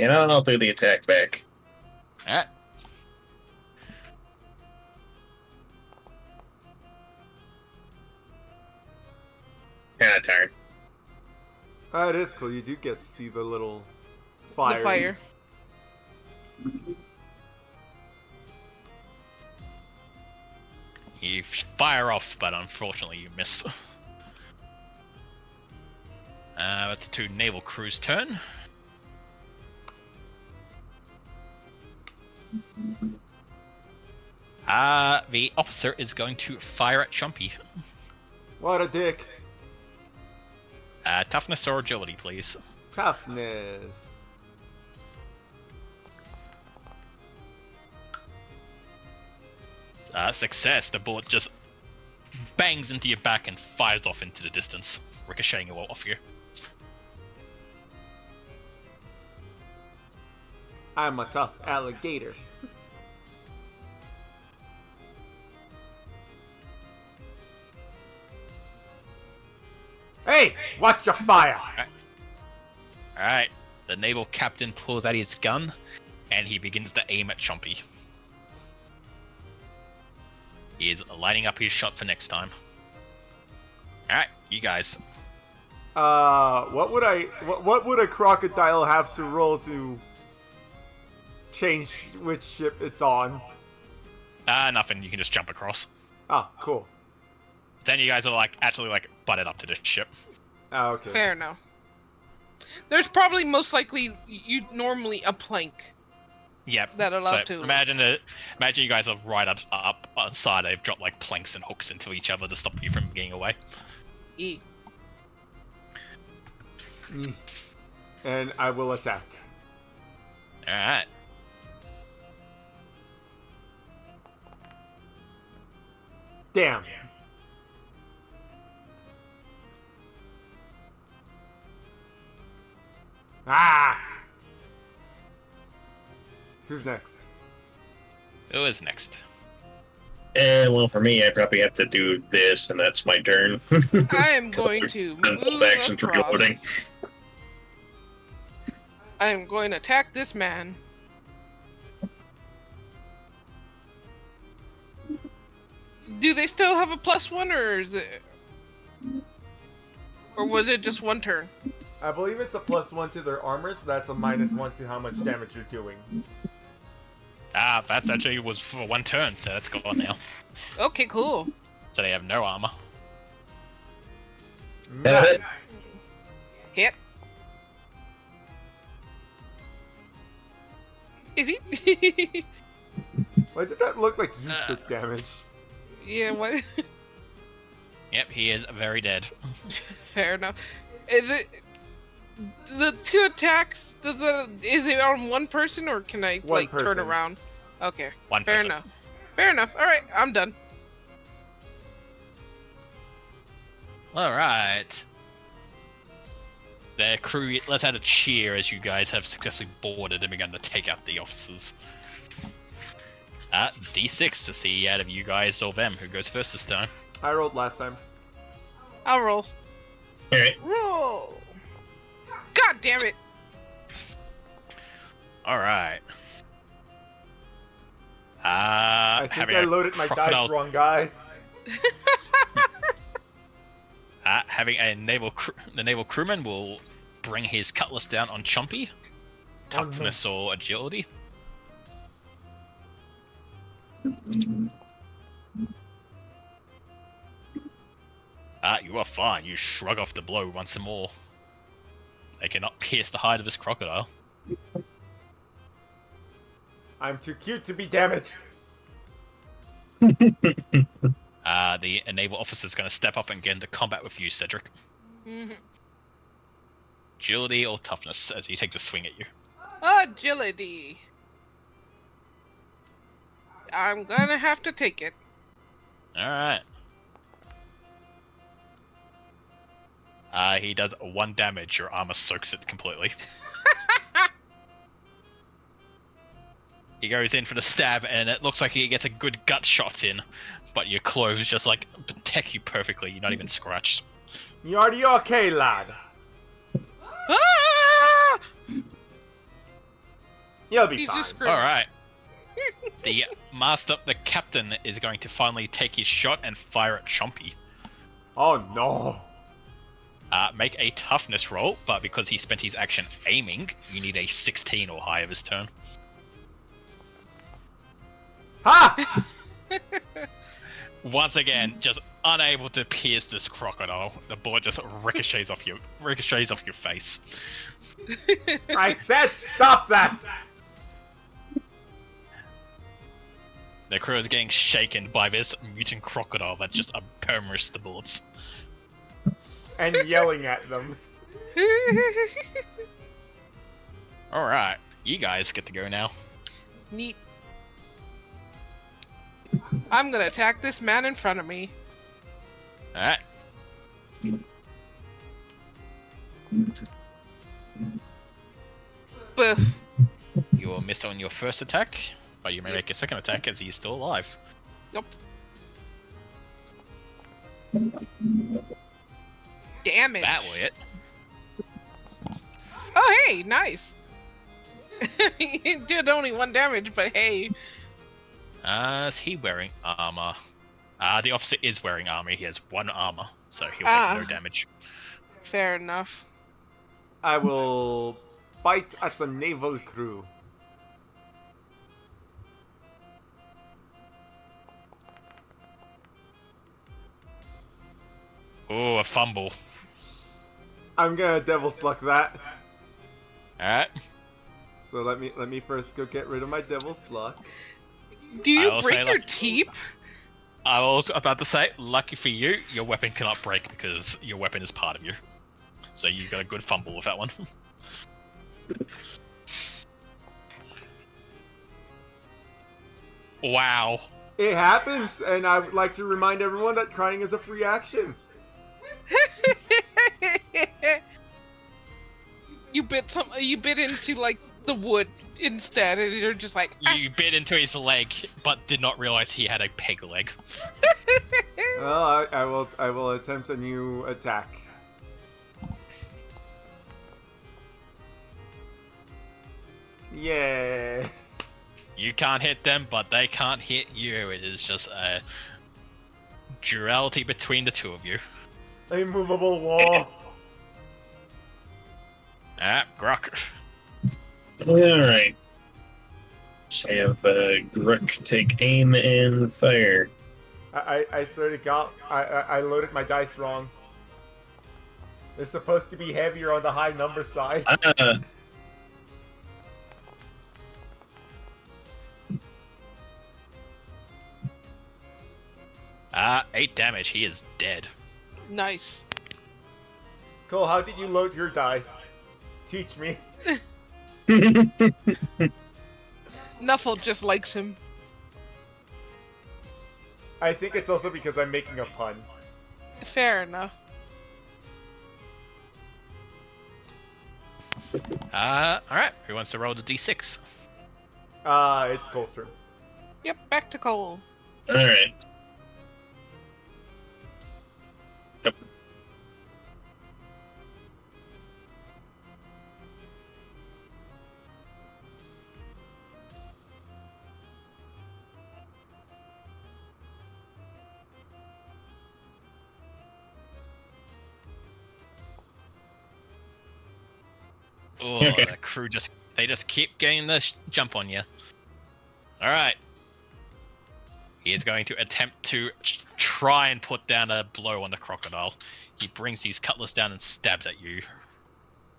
I'll do the attack back. Alright. Kinda tired. It is cool. You do get to see the little fire. The fire. You fire off, but unfortunately you miss. That's to naval crew's turn. The officer is going to fire at Chumpy. What a dick. Toughness or agility, please. Toughness. Success. The bullet just bangs into your back and fires off into the distance, ricocheting it off you. I'm a tough alligator. Hey! Watch your fire! Alright, the naval captain pulls out his gun, and he begins to aim at Chompy. He is lining up his shot for next time. Alright, you guys. What would a crocodile have to roll to change which ship it's on? Nothing, you can just jump across. Oh, cool. Then you guys are actually butted up to this ship. Oh, okay. Fair enough. There's probably most likely normally a plank. Yep. That allowed so to. Imagine you guys are right up outside. They've dropped planks and hooks into each other to stop you from getting away. And I will attack. Alright. Damn. Ah! Who's next? Who is next? Well, for me, I probably have to do this, and that's my turn. I am going to move action for across. reloading. I am going to attack this man. Do they still have a +1, or is it, or was it just one turn? I believe it's a +1 to their armor, so that's a -1 to how much damage you're doing. Ah, that actually was for 1 turn, so that's gone now. Okay, cool. So they have no armor. Nice. Hit. Is he? Why did that look like you took damage? Yeah, what? Yep, he is very dead. Fair enough. Is it the 2 attacks? Is it on one person or can I One like turn person. around? Okay. One Fair person. enough. Fair enough. All right, I'm done. Alright. The crew, let's have a cheer as you guys have successfully boarded and begun to take out the officers. D6 to see out of you guys or them who goes first this time. I rolled last time. I'll roll. Alright. Roll. God damn it! Alright. I think having I a loaded my crocodile- dice wrong, guys. Having the naval crewman will bring his cutlass down on Chompy. Oh, no. Toughness or agility. You are fine. You shrug off the blow once more. They cannot pierce the hide of this crocodile. I'm too cute to be damaged. The naval officer is going to step up and get into combat with you, Cedric. Mhm. Agility or toughness as he takes a swing at you. Agility. I'm gonna have to take it. Alright. He does 1 damage. Your armor soaks it completely. He goes in for the stab, and it looks like he gets a good gut shot in, but your clothes just like protect you perfectly. You're not even scratched. Are you okay, lad? Ah! You'll be He's fine. just screwed. Alright. The captain is going to finally take his shot and fire at Chompy. Oh no. Make a toughness roll, but because he spent his action aiming, you need a 16 or higher this turn. Ha! Once again, just unable to pierce this crocodile. The bullet just ricochets off your face. I said stop that! The crew is getting shaken by this mutant crocodile that just permers the bullets. And yelling at them. Alright, you guys get to go now. Neat. I'm gonna attack this man in front of me. Alright. Boof. You will miss on your first attack, but you may make a second attack as he's still alive. Yep. Damn it. That will hit. Oh, hey, nice. He did only 1 damage, but hey. Is he wearing armor? The officer is wearing armor. He has 1 armor, so he'll Ah. take no damage. Fair enough. I will bite at the naval crew. Oh, a fumble. I'm gonna devil sluck that. Alright. So let me first go get rid of my devil sluck. Do I you will break say, your like- teeth? I was about to say, lucky for you, your weapon cannot break because your weapon is part of you. So you got a good fumble with that one. Wow. It happens, and I would like to remind everyone that crying is a free action. You bit into like the wood instead, and you're just like. "Ah." You bit into his leg, but did not realize he had a peg leg. Well, I will attempt a new attack. Yeah. You can't hit them, but they can't hit you. It is just a duality between the two of you. A movable wall. Grok. Alright. So I have Grook take aim and fire. I swear to God, I loaded my dice wrong. They're supposed to be heavier on the high number side. 8 damage. He is dead. Nice. Cole, how did you load your dice? Teach me. Nuffle just likes him. I think it's also because I'm making a pun. Fair enough. Alright. Who wants to roll the d6? It's Cole's turn. Yep, back to Cole. Alright. Yep. Oh, Okay. the crew just keep getting the jump on you. Alright. He is going to attempt to try and put down a blow on the crocodile. He brings his cutlass down and stabs at you.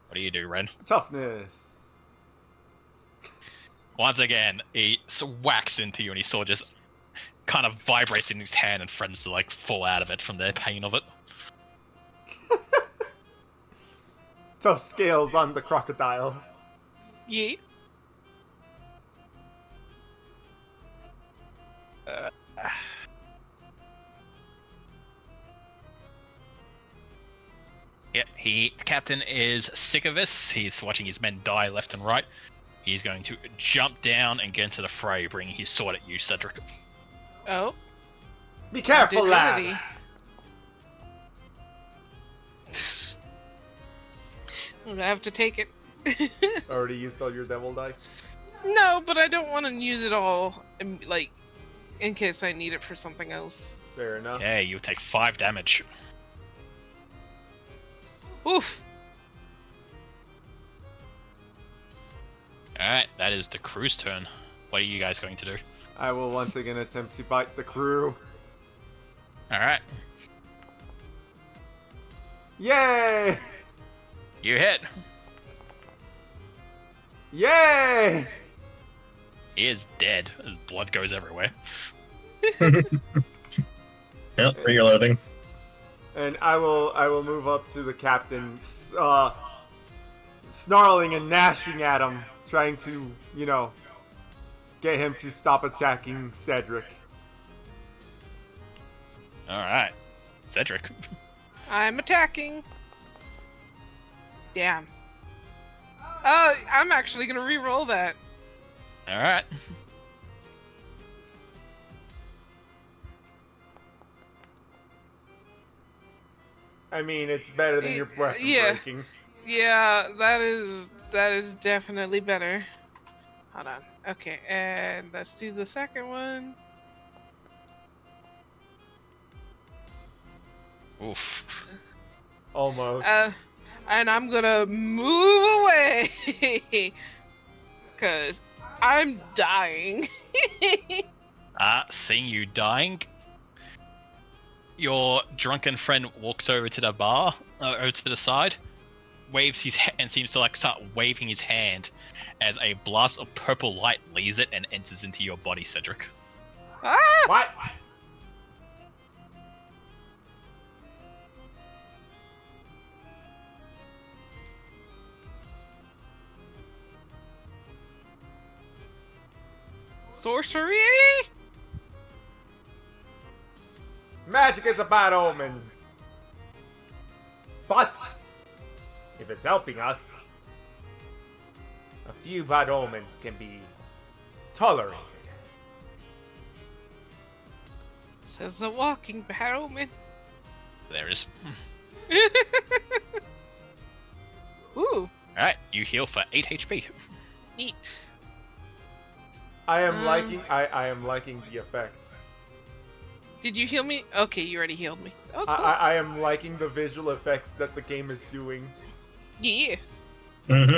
What do you do, Ren? Toughness. Once again, he whacks into you and his sword just kind of vibrates in his hand and threatens to like fall out of it from the pain of it. Tough scales on the crocodile. Yeet. Yeah, the captain is sick of this. He's watching his men die left and right. He's going to jump down and get into the fray, bringing his sword at you, Cedric. Oh. Be careful, lad. Ability. I'm gonna have to take it. Already used all your devil dice? No, but I don't want to use it all, like, in case I need it for something else. Fair enough. Okay, you take 5 damage. Oof. Alright, that is the crew's turn. What are you guys going to do? I will once again attempt to bite the crew. Alright, Yay! you hit. Yay! He is dead. His blood goes everywhere. Yep, reloading. And I will move up to the captain, snarling and gnashing at him, trying to, you know, get him to stop attacking Cedric. Alright, Cedric. I'm attacking. Damn. I'm actually gonna re-roll that. Alright. I mean, it's better than your breath Yeah. breaking. Yeah, that is definitely better. Hold on. Okay, and let's do the second one. Oof. Almost. And I'm gonna move away. Cause I'm dying. Seeing you dying, your drunken friend walks over to the bar, over to the side, waves his and seems to like start waving his hand as a blast of purple light leaves it and enters into your body, Cedric. Ah! What? Sorcery? Magic is a bad omen. But, if it's helping us, a few bad omens can be tolerated. Says the walking bad omen. There is. Ooh, Alright, you heal for 8 HP. neat. I am liking the effects. Did you heal me? Okay, you already healed me. Oh, cool. I am liking the visual effects that the game is doing. Yeah. Mm-hmm.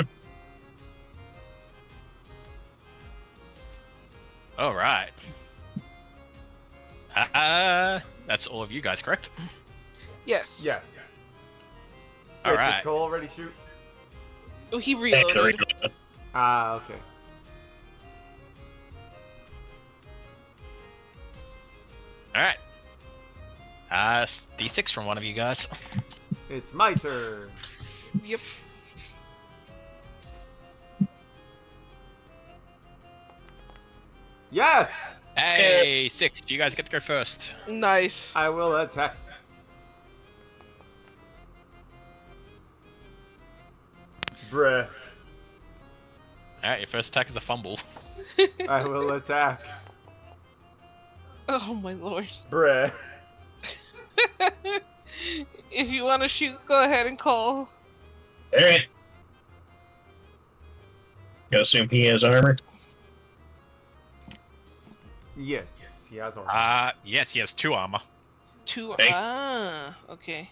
All right. That's all of you guys, correct? Yes. Yes. All Wait, right. did Cole already shoot? Oh, he reloaded. Ah, okay. All right. D6 from one of you guys. It's my turn. Yep. Yes! Hey, 6. You guys get to go first. Nice. I will attack. Bruh. All right, your first attack is a fumble. I will attack. Oh my lord. Bruh. If you want to shoot, go ahead and call. Alright. I assume he has armor. Yes, he has armor. Yes, he has 2 armor. Two. Hey. Ah, okay.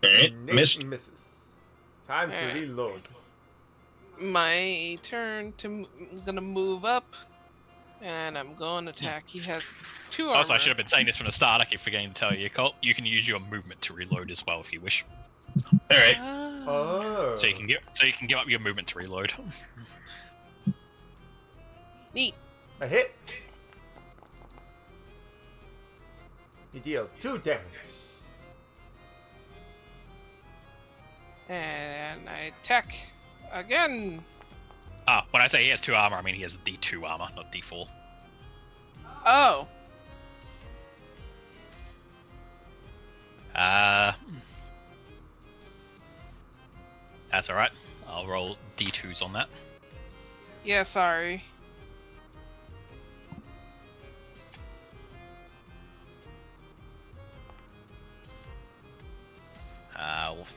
Alright, Nate missed. misses. Time to Alright. reload. My turn to. I'm gonna move up, and I'm going to attack. He has 2 armor. Also, I should have been saying this from the start. I keep forgetting to tell you, Colt. You can use your movement to reload as well if you wish. Alright. Ah. Oh. So you can give up your movement to reload. Neat. A hit. He deals 2 damage. And I attack again. When I say he has 2 armor, I mean he has D2 armor, not D4. Oh. That's alright. I'll roll D2s on that. Yeah, sorry.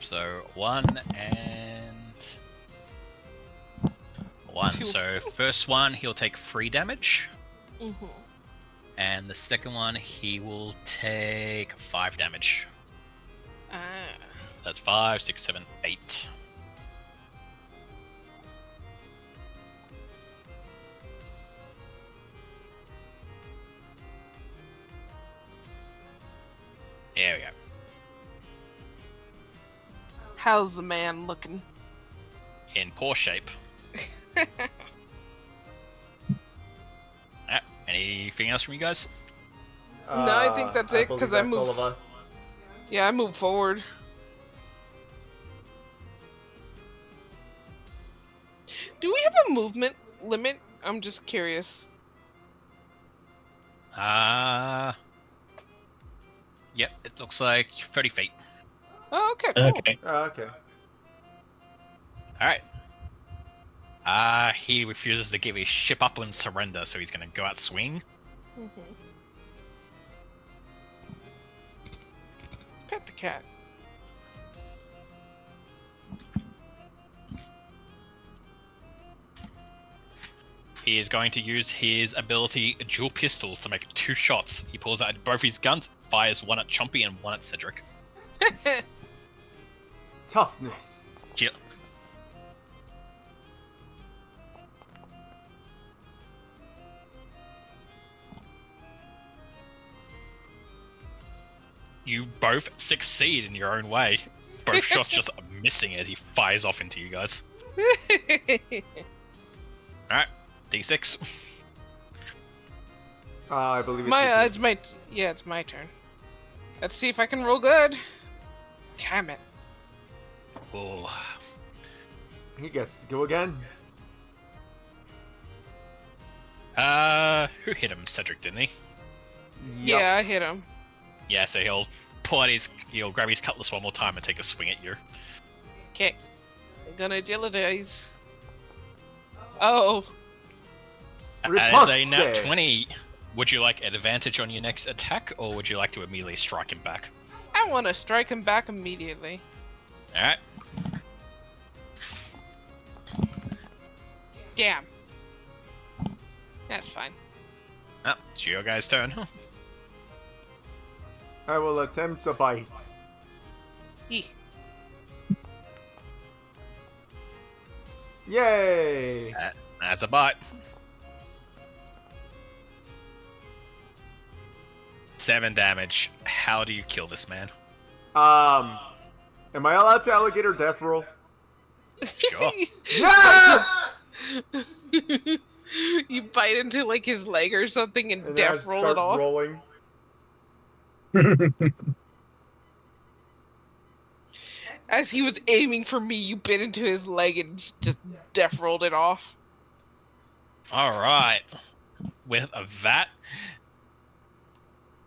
So 1 and 1. 2. So first one he'll take 3 damage, Mm-hmm. and the second one he will take 5 damage. Ah. That's 5, 6, 7, 8. There we go. How's the man looking? In poor shape. Anything else from you guys? No, I think that's it, believe 'cause I that's all moved- of us. Yeah, I move forward. Do we have a movement limit? I'm just curious. Yep, it looks like 30 feet. Oh, okay, cool. Okay. Okay. Alright. He refuses to give his ship up and surrender, so he's gonna go out swing. Mm-hmm. Pet the cat. He is going to use his ability dual pistols to make 2 shots. He pulls out both his guns, fires one at Chompy and one at Cedric. Toughness. Jill. You both succeed in your own way. Both shots just missing as he fires off into you guys. Alright, D6. I believe it's my, your turn. it's my, yeah, it's my turn. Let's see if I can roll good. Damn it. Oh. He gets to go again. Who hit him? Cedric, didn't he? Yup. Yeah, I hit him. Yeah, so he'll grab his cutlass one more time and take a swing at you. Okay. I'm gonna agilize. Oh. That is a nat Riposte. 20. Would you like an advantage on your next attack, or would you like to immediately strike him back? I want to strike him back immediately. Alright. Damn. That's fine. Oh, it's your guys' turn. I will attempt to bite. Eeh. Yay! That's a bite. 7 damage. How do you kill this man? Am I allowed to alligator death roll? Sure. Yes! You bite into like his leg or something and, And then I death roll start it off. rolling. As he was aiming for me, you bit into his leg and just death rolled it off. Alright. With that,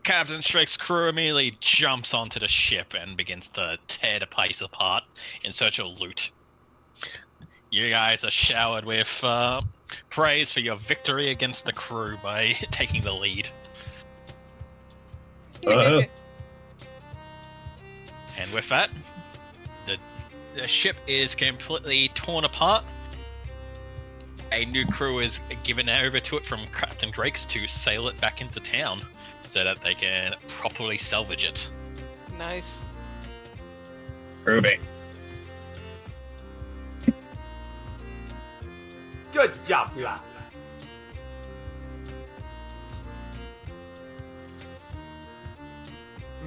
Captain Strake's crew immediately jumps onto the ship and begins to tear the place apart in search of loot. You guys are showered with praise for your victory against the crew by taking the lead. Uh-huh. And with that, the ship is completely torn apart. A new crew is given over to it from Captain Drake's to sail it back into town so that they can properly salvage it. Nice. Ruby. Good job, lads.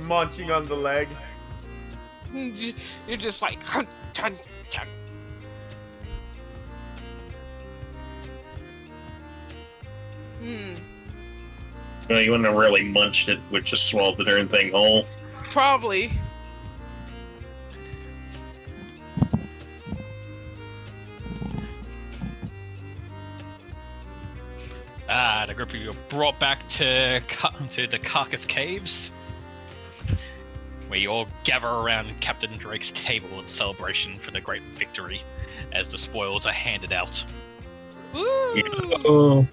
Munching on the leg. You're just like, hunt, hunt, hunt. Well, you wouldn't have really munched it, would just swallowed the darn thing whole. Probably. The group of you are brought back to the Carcass Caves, where you all gather around Captain Drake's table in celebration for the great victory as the spoils are handed out. Woo! Oh.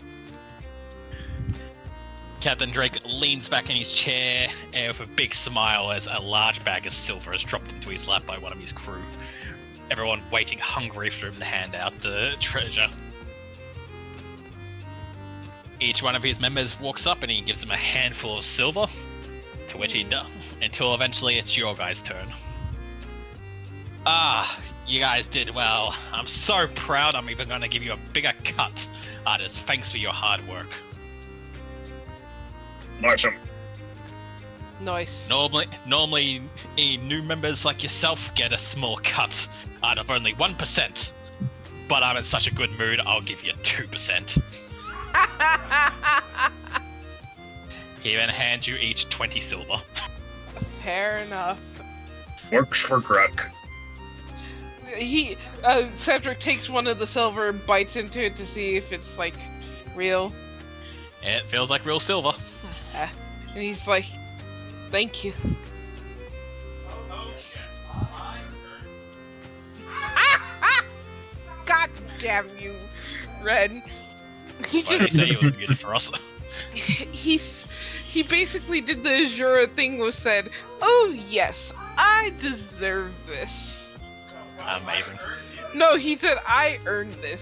Captain Drake leans back in his chair and with a big smile as a large bag of silver is dropped into his lap by one of his crew. Everyone waiting hungry for him to hand out the treasure. Each one of his members walks up and he gives them a handful of silver, to which he does, until eventually it's your guys' turn. Ah, you guys did well. I'm so proud I'm even going to give you a bigger cut as thanks for your hard work. Awesome. Nice. Normally, new members like yourself get a small cut out of only 1%. But I'm in such a good mood, I'll give you 2%. He then hands you each 20 silver. Fair enough. Works for Gruk. Cedric takes one of the silver and bites into it to see if it's like real. It feels like real silver. And he's like, thank you. God damn you, Red. He Why did just he say he was good for us? he basically did the Azura thing was said, oh yes, I deserve this. Amazing. No, he said I earned this.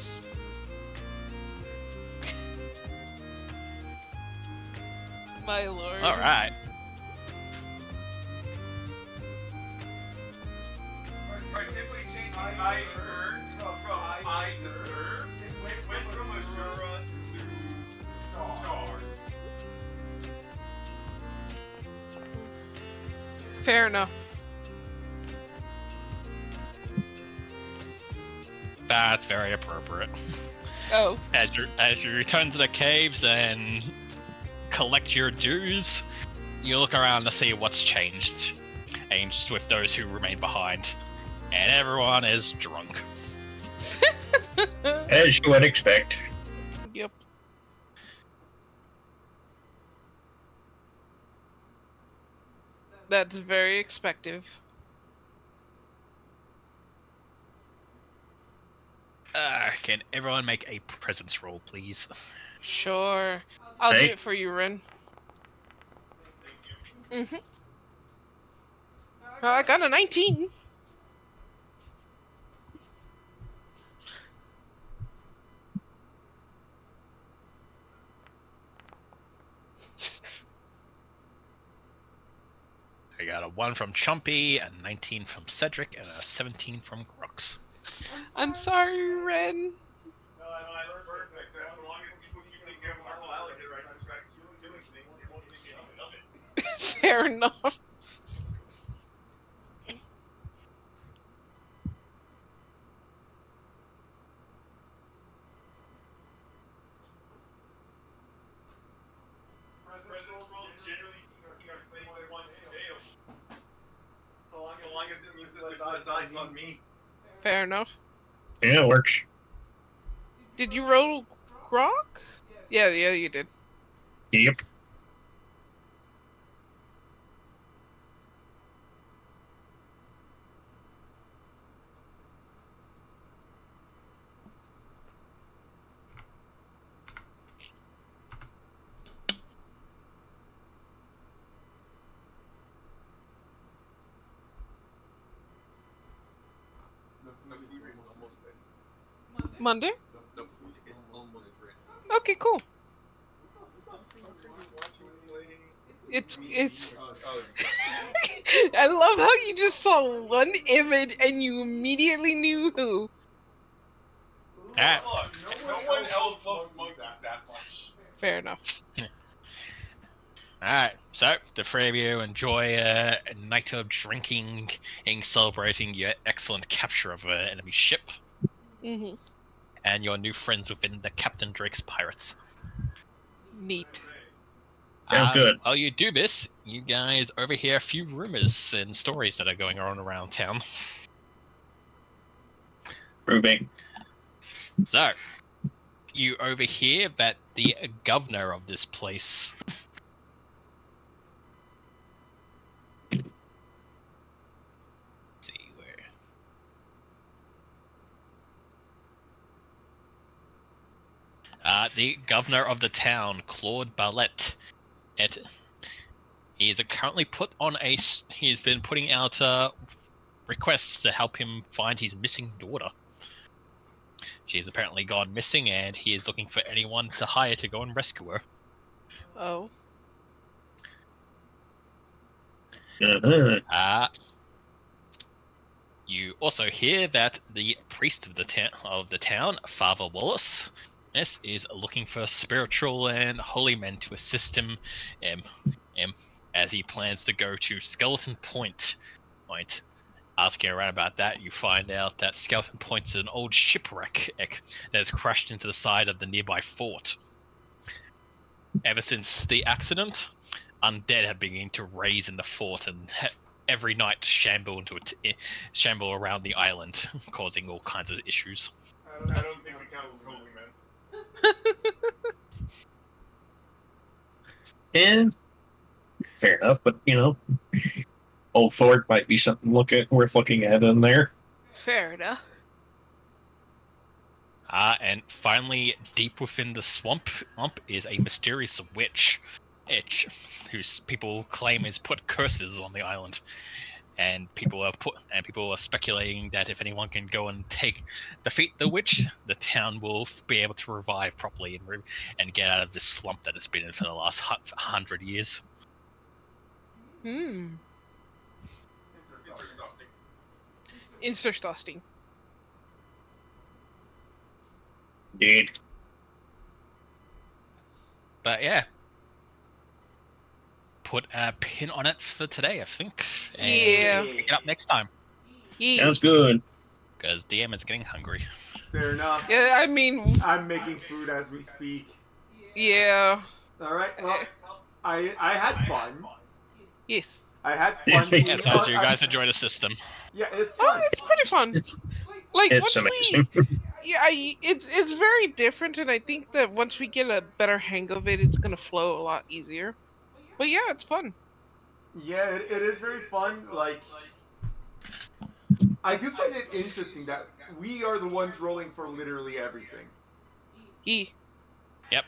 My lord. Alright. Or simply change I earned from I deserve. It went from Azura to Star. Fair enough. That's very appropriate. Oh. As you return to the caves and collect your dues, you look around to see what's changed. And just with those who remain behind. And everyone is drunk. As you would expect. Yep. That's very expective. Can everyone make a presence roll, please? Sure. I'll Hey. do it for you, Ren. Mm-hmm. I got a 19. I got a 1 from Chumpy, a 19 from Cedric, and a 17 from Crux. I'm sorry, Ren. No, that's perfect. As long as people keep thinking of Marvel Alligator, I can track doing things, they won't think anything of it. Fair enough. President's roles, generally speaking, are things I want to fail. So long as it means that there's less eyes on me. Fair enough. Yeah, it works. Did you roll Grok? Yeah, you did. Yep. The food is almost ready. Monday? The food is almost ready. Okay, cool. Watching play. It's. Oh, I love how you just saw one image and you immediately knew who. Ah. Look, no one else loves monkeys that much. Fair enough. Alright, so the three of you enjoy a night of drinking and celebrating your excellent capture of an enemy ship Mm-hmm. and your new friends within the Captain Drake's Pirates. Neat. Sounds good. While you do this, you guys overhear a few rumors and stories that are going on around town. Proving. So, you overhear that the governor of this place see where the governor of the town, Claude Barlett, he's currently he's been putting out requests to help him find his missing daughter. She's apparently gone missing, and he is looking for anyone to hire to go and rescue her. Oh. Uh-huh. You also hear that the priest of the town, Father Wallace, yes, is looking for spiritual and holy men to assist him, as he plans to go to Skeleton Point. Asking around about that, you find out that Skeleton Point is an old shipwreck that has crashed into the side of the nearby fort. Ever since the accident, undead have begun to raise in the fort and every night shamble around the island, causing all kinds of issues. I don't think we count as holy men. And fair enough, but Old Fort might be something worth looking at in there. Fair enough. And finally, deep within the swamp is a mysterious witch, whose people claim has put curses on the island. And people are speculating that if anyone can go and defeat the witch, the town will be able to revive properly and get out of this slump that it's been in for the last 100 years. Interesting. Indeed. But yeah, put a pin on it for today, I think. And Yeah. pick it up next time, Yeah. Sounds good. because DM is getting hungry. Fair enough. Yeah, I mean, I'm making food as we speak. yeah. Alright, well, I had fun. Yes. I had fun. Yeah, Yeah, so you guys enjoy the system. Yeah, it's Oh, fun. it's pretty fun. Like It's once amazing. it's very different, and I think that once we get a better hang of it, it's gonna flow a lot easier. But yeah, it's fun. Yeah, it is very fun. Like, I do find it interesting that we are the ones rolling for literally everything. Yeah. Yep,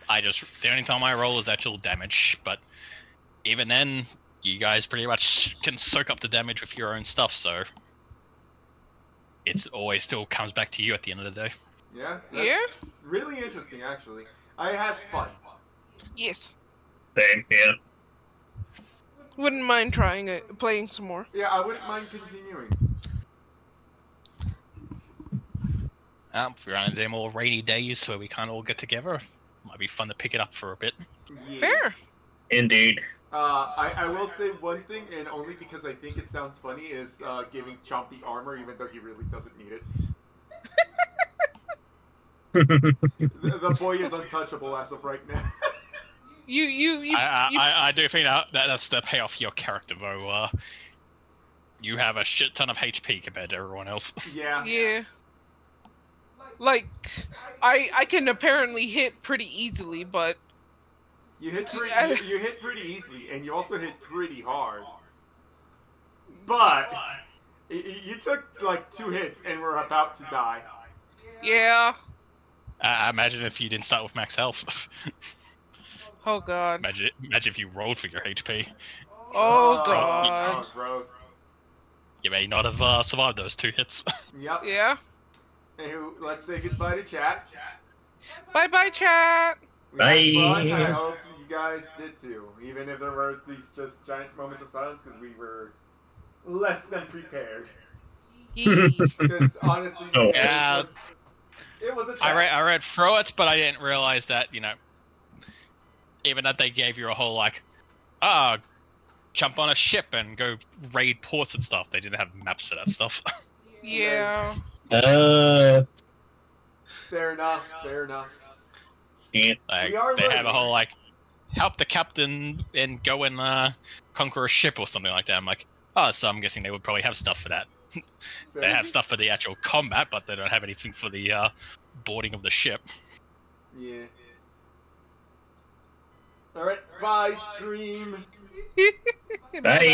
the only time I roll is actual damage, but even then, you guys pretty much can soak up the damage with your own stuff, so it's always still comes back to you at the end of the day. Yeah? That's Yeah. really interesting, actually. I had fun. Yes. Same, yeah. Wouldn't mind trying it, playing some more. Yeah, I wouldn't mind continuing. If we're on them more rainy days where we can't all get together, might be fun to pick it up for a bit. Yeah. Fair. Indeed. I will say one thing, and only because I think it sounds funny, is giving Chomp the armor, even though he really doesn't need it. The boy is untouchable as of right now. I do think that's the payoff for your character, though. You have a shit ton of HP compared to everyone else. Yeah. Yeah. Like, I can apparently hit pretty easily, but You hit you hit pretty easily, and you also hit pretty hard. But you took like 2 hits and were about to die. yeah. Imagine if you didn't start with max health. Oh god. Imagine if you rolled for your HP. Oh god. Oh, gross. You may not have survived those 2 hits. Yep. Yeah. Anywho, let's say goodbye to chat. Bye bye, chat. We had Bye. fun, and I hope you guys did too. Even if there were these just giant moments of silence, because we were less than prepared. Yee. Because honestly, Oh. Yeah. it was a chat. I read through it, but I didn't realize that, even that they gave you a whole, jump on a ship and go raid ports and stuff. They didn't have maps for that stuff. Yeah. Fair enough. Fair enough. Yeah. Like, We are they have learning. a whole, help the captain and go and conquer a ship or something like that. I'm like, so I'm guessing they would probably have stuff for that. They have stuff for the actual combat, but they don't have anything for the boarding of the ship. Yeah. Alright, bye, stream. Bye.